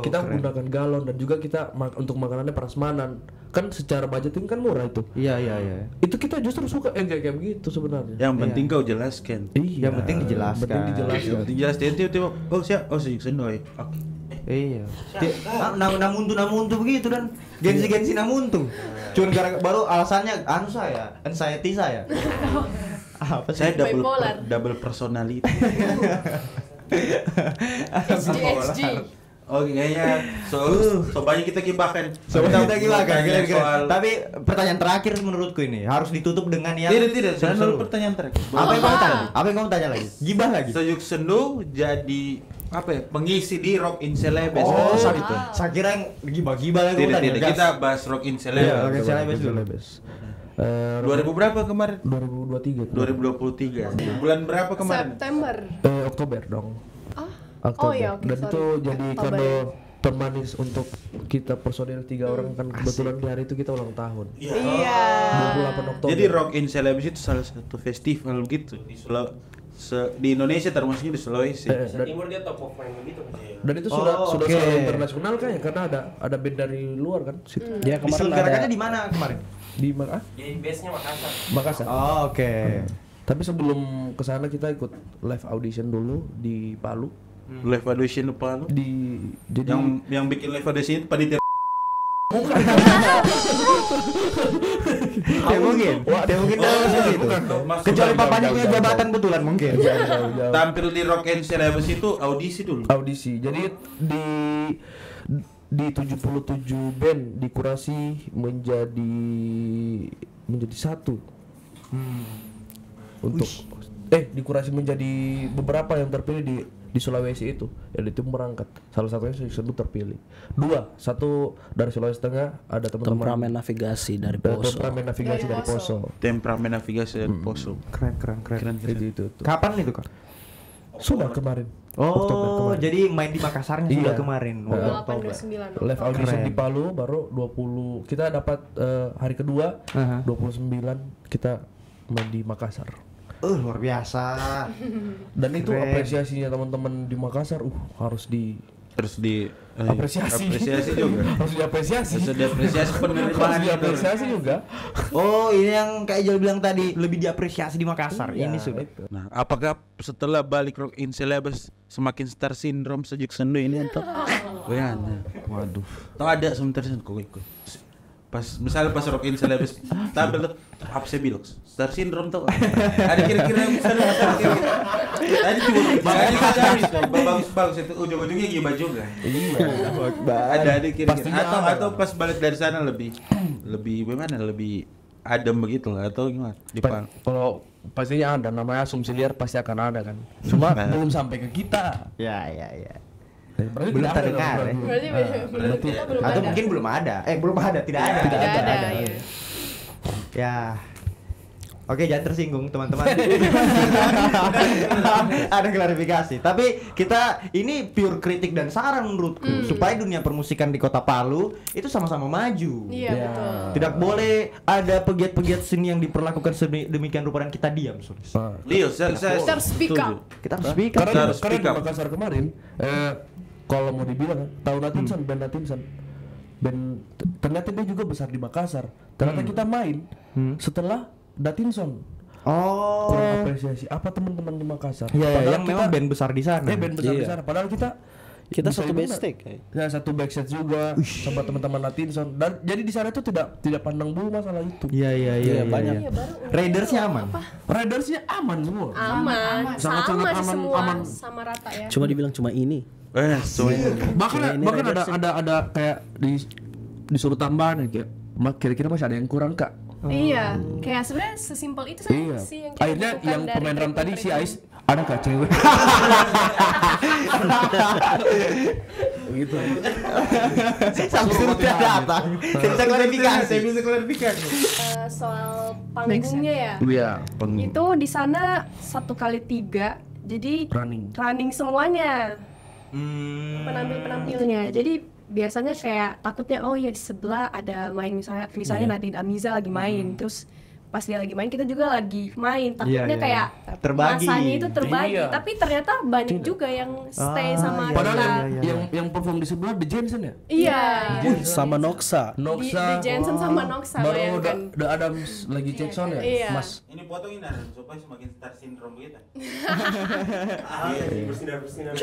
kita menggunakan galon dan juga kita untuk makanannya prasmanan. Kan secara budgeting kan murah itu. Iya. Itu kita justru suka kayak begitu sebenarnya. Yang penting kau jelaskan. Iya. Yang penting dijelaskan. Dijelaskan tiba-tiba. Oh siap. Oh sejuk sendu. Oke. Iya. Namuntu begitu dan gengsi namuntu. Cuman baru alasannya anxiety saya. Apa sih? Saya Bipolar. double personality. HG. Oke, kayaknya so banyak kita gibahkan. Kita gimana soal. Tapi pertanyaan terakhir menurutku ini harus ditutup dengan yang Tidak. Saya seru-seru. dulu pertanyaan terakhir. Apa yang kamu tanya lagi? Gibah lagi. Sejuk sendu jadi apa ya? Pengisi di Rock in Celebes. Oh, saya kira yang gibah-gibah lagi. Tidak. Kita bahas Rock in Celebes. Rock in Celebes dulu. 2000 berapa kemarin? 2023. 2023. Bulan berapa kemarin? September. Oktober dong. Oh iya, oke. Dan sorry. itu jadi Oktober. kado termanis untuk kita personil 3 orang kan kebetulan di hari itu kita ulang tahun. Iya. 28 Oktober. Jadi Rock in Celebes itu salah satu festival gitu di di Indonesia, termasuknya di Sulawesi. Timur dia top of mind begitu kan. Dan itu sudah oke. skala internasional kan ya, karena ada band dari luar kan situ. Ya kemarin Diselenggarakannya ada di mana kemarin? Di mana? Jadi base-nya Makassar. Makassar. Oh, oke. Tapi sebelum ke sana kita ikut live audition dulu di Palu. Live audition lupa lu. Jadi Yang bikin live audition panitia. Tidak mungkin dalam seperti itu. Kecuali papanya punya jabatan betulan mungkin. Tampil di Rock and Celebes itu audisi dulu. audisi. Jadi di 77 band dikurasi menjadi satu. Untuk dikurasi menjadi beberapa yang terpilih di Sulawesi itu, ya itu berangkat. Salah satunya Sejuk terpilih. 2, satu dari Sulawesi Tengah, ada teman-teman temperamen navigasi dari Poso. Temperamen navigasi dari Poso. Temperamen navigasi dan Poso. Keren. Itu. Kapan itu, Kak? Sudah kemarin. Oh, jadi main di Makassarnya sudah Iya. kemarin. 28 29 Live audition Keren. di Palu baru 20. Kita dapat hari kedua 29 kita main di Makassar. Luar biasa. Dan itu Keren. apresiasinya teman-teman di Makassar Terus harus apresiasi juga. harus diapresiasi. Terus diapresiasi Harus penerimaan diapresiasi juga. Oh, ini yang kayak Jol bilang tadi, lebih diapresiasi di Makassar. Iya, Ini sudah. Nah, apakah setelah balik Rock in Celebes semakin star syndrome sejak sendu ini atau? Waduh. Tahu ada sebentar kok ikut. Pas misalnya pas Rock in Celebes tampil tuh apa saya bilang star syndrome tuh. Ada kira-kira yang bisa kira-kira. Tadi cuma makanya kita habis bagus itu ujung-ujungnya gibah juga. Ada kira-kira atau pas balik dari sana lebih gimana lebih adem begitu atau gimana di Palu? Kalau pastinya ada, namanya asumsi liar pasti akan ada kan. Cuma belum sampai ke kita. Ya. Berarti Belum tidak ada terdengar, dong, ya. berarti kita belum Atau ada. mungkin belum ada. Belum ada, tidak ada. Tidak ada, iya. Ya. Oke, jangan tersinggung teman-teman. Ada klarifikasi. Tapi kita ini pure kritik dan saran menurutku supaya dunia permusikan di Kota Palu itu sama-sama maju. Iya, betul. Tidak boleh ada pegiat-pegiat seni yang diperlakukan demikian rupa dan kita diam, Sulis. Leo, saya Kita harus speak up. Kita harus speak up. Karena Harus di speak up. Makassar kemarin, kalau mau dibilang tahu Natinson, band Natinson, band ternyata dia juga besar di Makassar. Ternyata kita main setelah Datinson. Oh. Kurang apresiasi. Apa teman-teman di Makassar? Iya, yang memang band besar di sana. band besar di Iya. sana. Padahal kita Kita bisa satu dibilang- backstage. Ya, satu backstage juga sama teman-teman Natinson. Dan jadi di sana itu tidak pandang bulu masalah itu. Iya, banyak. Iya, baru Raidersnya aman. Ridersnya aman semua. aman. Sangat-sangat Sama sih aman, semua, aman. sama rata ya. Cuma dibilang cuma ini. Bahkan ada kayak disuruh tambahan kayak kira-kira masih ada yang kurang kak. Iya, kayak sebenarnya sesimpel itu saja Iya. sih yang kita Akhirnya butuhkan yang dari pemain drum tadi si mereka. Ais ada kak cewek. Gitu. Sampai surutnya datang. Bisa klarifikasi. Soal panggungnya ya. Iya. Itu di sana 1x3, jadi Running. semuanya penampilnya. Jadi biasanya kayak takutnya oh ya di sebelah ada main misalnya Nadine Amiza lagi main, terus pas dia lagi main kita juga lagi main, takutnya Iya. kayak Terbagi. masanya itu terbagi, Iya. tapi ternyata banyak juga yang stay sama Padahal kita. yang perform di sebelah The Jensen ya. Iya. Sama Noxa. Di Jensen sama Noxa, Baru bayangkan. The Adams lagi cek sound ya. Iya. Mas. Ini potongin ada supaya semakin star syndrome begitu. Bersinar.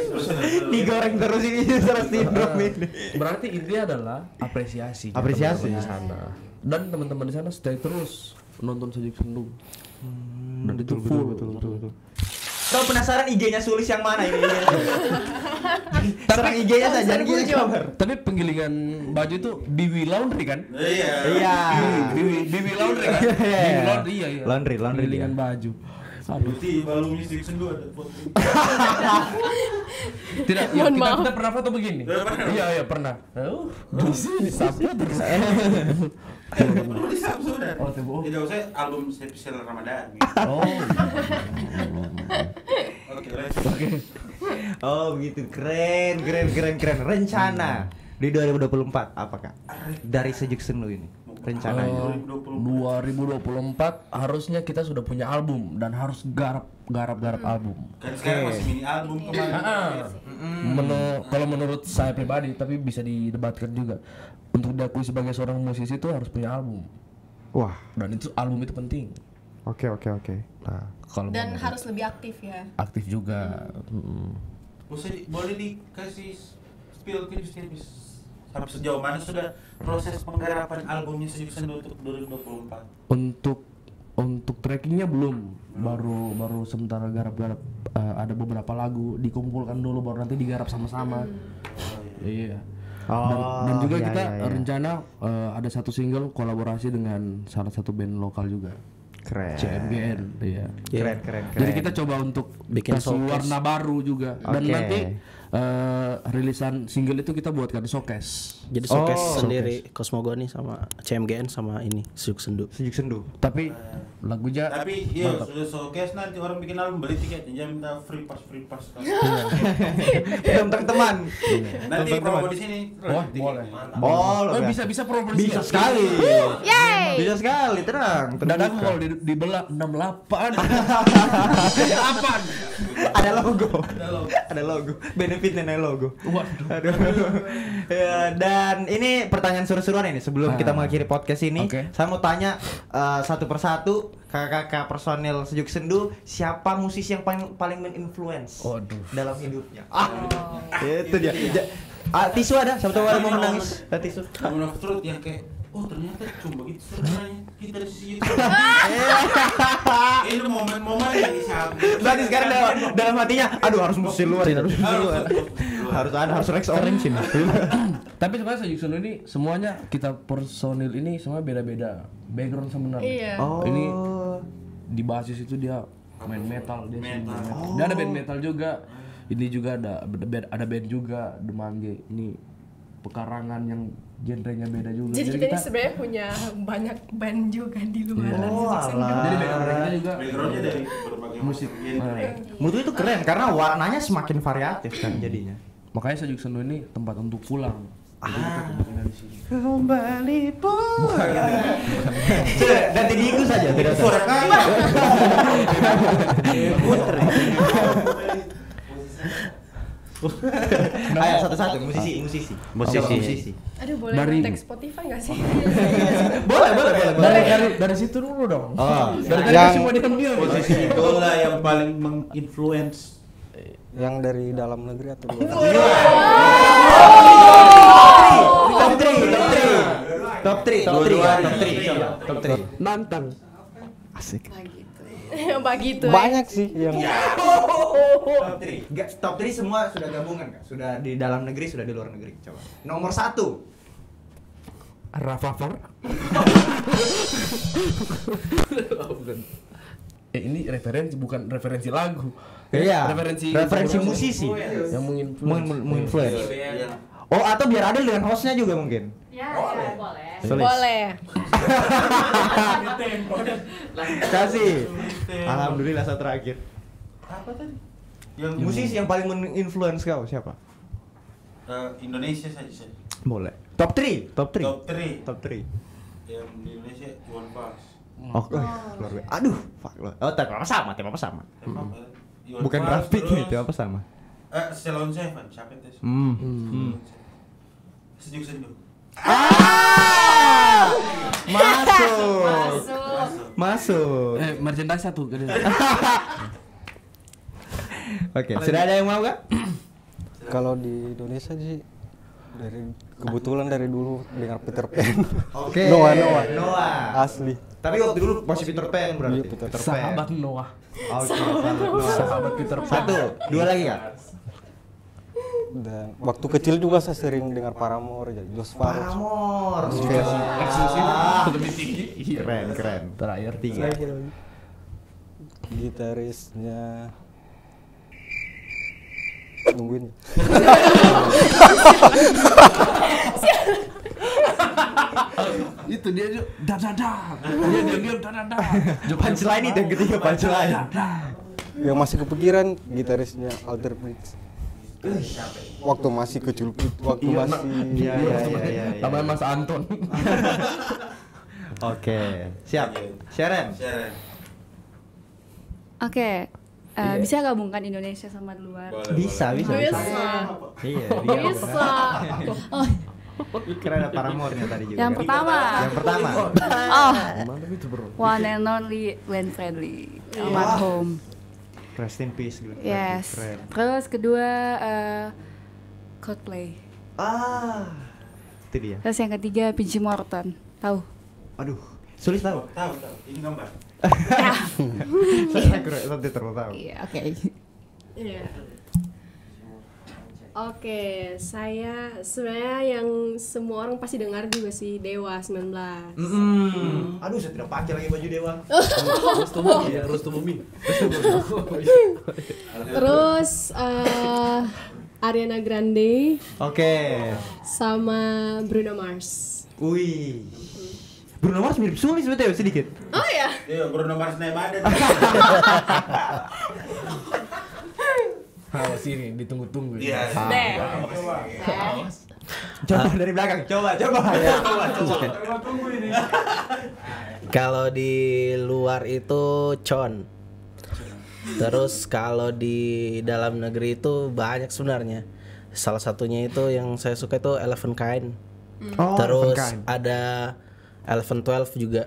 Digoreng terus ini terus sindrom ini. Berarti intinya adalah apresiasi. Apresiasi. Teman-teman di sana. Dan teman-teman di sana stay terus nonton Sejuk Sendu. Dan itu full. Kau penasaran IG-nya Sulis yang mana ini? Serang IG-nya saja, jangan kirim kabar. Tapi penggilingan baju itu Biwi Laundry kan? Iya. Iya. Biwi Laundry kan? Biwi Laundry iya. Laundry Penggilingan dia. baju. Berarti kalau musik sendu ada Tidak, ya, Mohon maaf. kita pernah foto begini. Iya pernah. Di sini sapu terus. sudah. Oh, tuh. Tidak usah album spesial Ramadan. Gitu. Oh. Oke, lanjut. Oh begitu, keren. Rencana di 2024 apa kak? Dari Sejuk Sendu ini rencananya. 2024 harusnya kita sudah punya album dan harus garap album. Kan sekarang masih mini album kemarin. Kalau menurut saya pribadi, tapi bisa didebatkan juga. Untuk diakui sebagai seorang musisi itu harus punya album. Wah, Dan itu album itu penting. oke. Nah, Kalau Dan mau harus lebih aktif ya. aktif juga. Boleh dikasih spill tipis-tipis sampai sejauh mana sudah proses penggarapan albumnya Sejuk Sendu untuk 2024? Untuk trackingnya belum, baru sementara garap-garap, ada beberapa lagu dikumpulkan dulu baru nanti digarap sama-sama. Iya. Dan juga iya, kita iya. rencana ada satu single kolaborasi dengan salah satu band lokal juga, keren. CMGN. Iya. Keren. Jadi kita coba untuk Bikin kasih showcase. warna baru juga. Dan Oke. nanti rilisan single itu kita buatkan showcase. Jadi showcase sendiri Cosmogoni sama CMGN sama ini Sejuk Sendu. Sejuk Sendu. Tapi lagunya Tapi iya sudah showcase nanti orang bikin album beli tiket jangan minta free pass. Tentang teman. Nanti promo di sini. boleh. Oh, bisa promosi. bisa sekali. Yeay. Bisa sekali, tenang. Dadah kalau dibelah 68. Apaan? Ada logo. Benefitnya naik logo. Waduh. Aduh. Ya, dan ini pertanyaan seru-seruan ini sebelum kita mengakhiri podcast ini. Oke. Saya mau tanya satu persatu kakak-kakak personil Sejuk Sendu, siapa musisi yang paling men-influence dalam hidupnya? Itu dia. Tisu ada? Siapa tahu ada mau menangis? Tisu. Kamu terus yang kayak ternyata cuma begitu sebenarnya kita di sini. Ini momen-momen yang disamping. Berarti sekarang dalam hatinya, aduh harus musisi luar ini, harus Rex Orange ini. Tapi sebenarnya Sejuk Sendu ini semuanya kita personil ini semua beda-beda background sebenarnya. Iya. Ini di basis itu dia main metal, dia ada band metal juga. Ini juga ada band juga Demangge. Ini pekarangan yang genrenya beda juga. Jadi kita ini sebenarnya punya banyak band juga di luar Sejuk Sendu. Jadi backgroundnya juga backgroundnya dari berbagai musik genre. Mutu itu keren karena warnanya semakin variatif kan jadinya. Makanya Sejuk Sendu ini tempat untuk pulang. Jadi kita kembali di sini. Kembali pulang. Ganti diiku saja. Tidak Suara kaya. Ayo satu-satu musisi. Aduh, boleh Dari- tag Spotify nggak sih? Boleh. Dari situ dulu dong. Yang- Dari semua diam-diam. Posisi itulah yang paling menginfluence. Yang dari dalam negeri atau luar? Top 3. Nantang. Asik. Begitu. Banyak sih yang Top 3 semua sudah gabungan kan? Sudah di dalam negeri, sudah di luar negeri. Coba. Nomor 1. Rafathar. Ini referensi bukan referensi lagu. Iya. Referensi musisi yang menginfluence. Oh, atau biar adil dengan hostnya juga mungkin. Boleh. Kasih. Alhamdulillah satu terakhir. Apa tadi? Yang Musisi yang paling menginfluence kau siapa? Indonesia saja. Boleh. Top 3. Top 3. Yang di Indonesia Iwan Fals. Oke. Luar biasa. Aduh, fuck lo. Oh, tapi apa sama? Iwan Bukan Fals, grafik ini, terus- apa sama? Ceylon Seven, siapa itu? Sejuk Sendu. Masuk. merchandise satu. Oke, sudah ada yang mau gak? kalau di Indonesia sih kebetulan dari dulu dengar Peter Pan. Oke. Noah. Asli. Tapi waktu dulu masih Peter Pan berarti. Iya, Peter Pan. Sahabat Noah. Oke, sahabat Peter Pan. Satu, dua lagi kak? Dan waktu kecil juga saya sering dengar Paramore, jadi Josh Farro. Paramore. Lebih tinggi. Keren. Terakhir 3. Gitarisnya nungguin. Itu dia dadada. Dia diam dadada. Punchline itu yang ketiga punchline. Yang masih kepikiran gitarisnya Alter Bridge. Waktu masih kecil, waktu masih Iya. Tambahan Mas Anton. Oke, siap. Sharon. Oke. Bisa gabungkan Indonesia sama luar? Bisa. Iya, dia. Bisa. Oh, Kira ada Paramore-nya tadi juga. yang pertama. Oh, Mantap itu, Bro. one and only Glenn Fredly, almarhum. Rest in peace Glenn. Yes. Keren. Terus kedua Coldplay. Itu dia. Terus yang ketiga Pinky Morton. Tahu? Aduh, sulit tahu. Tahu. Ini gambar. Saya kurang nanti terlalu tahu. Iya, oke. Iya. Oke, saya sebenarnya yang semua orang pasti dengar juga sih Dewa 19. Aduh, saya tidak pakai lagi baju Dewa. Terus Ariana Grande Oke. sama Bruno Mars. Wih. Bruno Mars mirip Suli sebetulnya sedikit. Oh ya. Iya, Bruno Mars naik badan. Sini ditunggu-tunggu. Iya. Deh. Coba dari belakang. Coba. Kalau di luar itu Con. Terus kalau di dalam negeri itu banyak sebenarnya. Salah satunya itu yang saya suka itu Eleven Kind. Oh, Terus Eleven Kind. ada Eleven 12 juga.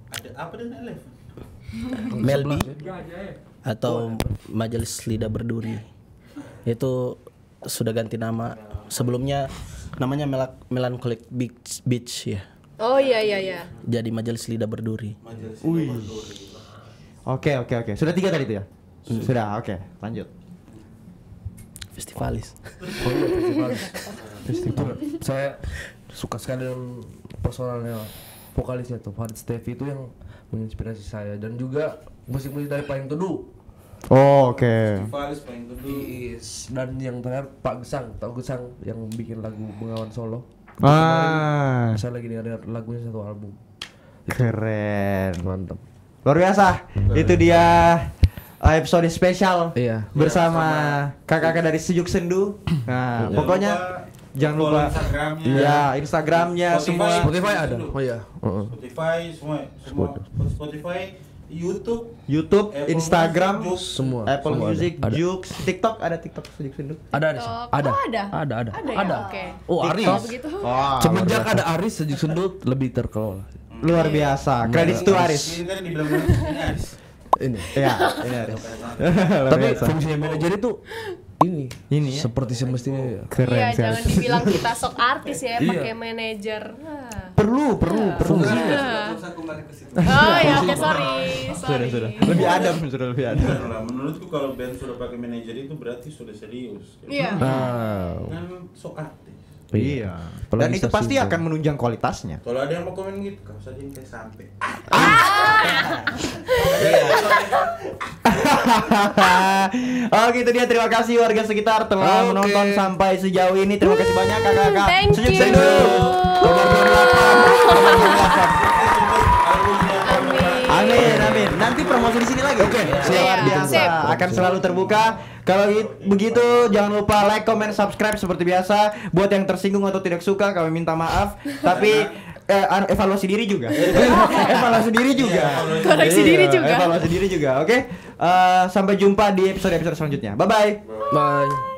Ada apa dengan Eleven? Melby atau Majelis Lidah Berduri. Itu sudah ganti nama. Sebelumnya namanya Melancholic Beach ya. Oh iya. Jadi Majelis Lidah Berduri. Wih. Oke. Sudah 3 tadi itu ya? Sudah, oke. Lanjut. Festivalis. Festival. Saya suka sekali dengan personalnya vokalisnya tuh Farid Stevie itu yang menginspirasi saya dan juga musik-musik dari Payung Teduh. Oh, oke. Falis paling dulu. Dan yang terakhir Pak Gesang yang bikin lagu Bengawan Solo. Saya lagi dengar lagunya satu album. Keren. Mantap. Luar biasa. Itu dia episode spesial Iya. bersama kakak-kakak dari Sejuk Sendu. Nah, pokoknya jangan lupa Instagramnya semua. Spotify ada. Oh iya. Spotify semua. Spotify, YouTube, YouTube, Instagram, Music, Semua. Apple semua Music, ada. Joox, TikTok ada TikTok Sejuk Sendu. Ada. Oh, Ada. ada? Ada. Ya? Oke. Oh, Aris. Kalau begitu. Wah, Semenjak ada Aris Sejuk Sendu lebih terkelola. luar biasa. Kredit to Aris. Ini kan dibilang ini Aris. Ini. Iya, ini Aris. Luar Tapi biasa. fungsinya manajer itu ini ya? seperti semestinya ya. Keren Iya, sekali. jangan dibilang kita sok artis ya, Iya. pakai manajer. Nah. Perlu. Terus aku balik ke situ. Oh ya, oke, sorry. Sudah. Lebih adem, sudah lebih adem. Bener lah, menurutku kalau band sudah pakai manajer itu berarti sudah serius. Iya. Kan sok artis. Iya. Apalagi Dan itu stasiun pasti tuh. akan menunjang kualitasnya. Kalau ada yang mau komen gitu, kau saja yang kayak sampai. Oke, itu dia. Terima kasih warga sekitar telah menonton sampai sejauh ini. Terima kasih banyak kakak-kakak. Thank Sejuk you. Sendu. Nomor 28. Amin. Nanti promosi di sini lagi. Oke. Luar biasa. Sip. Akan selalu terbuka. Kalau begitu jangan lupa like, comment, subscribe seperti biasa. Buat yang tersinggung atau tidak suka kami minta maaf. Tapi evaluasi diri juga. Evaluasi diri juga. Koreksi Iya, diri juga. Evaluasi diri juga. Oke. Sampai jumpa di episode selanjutnya. Bye bye. Bye.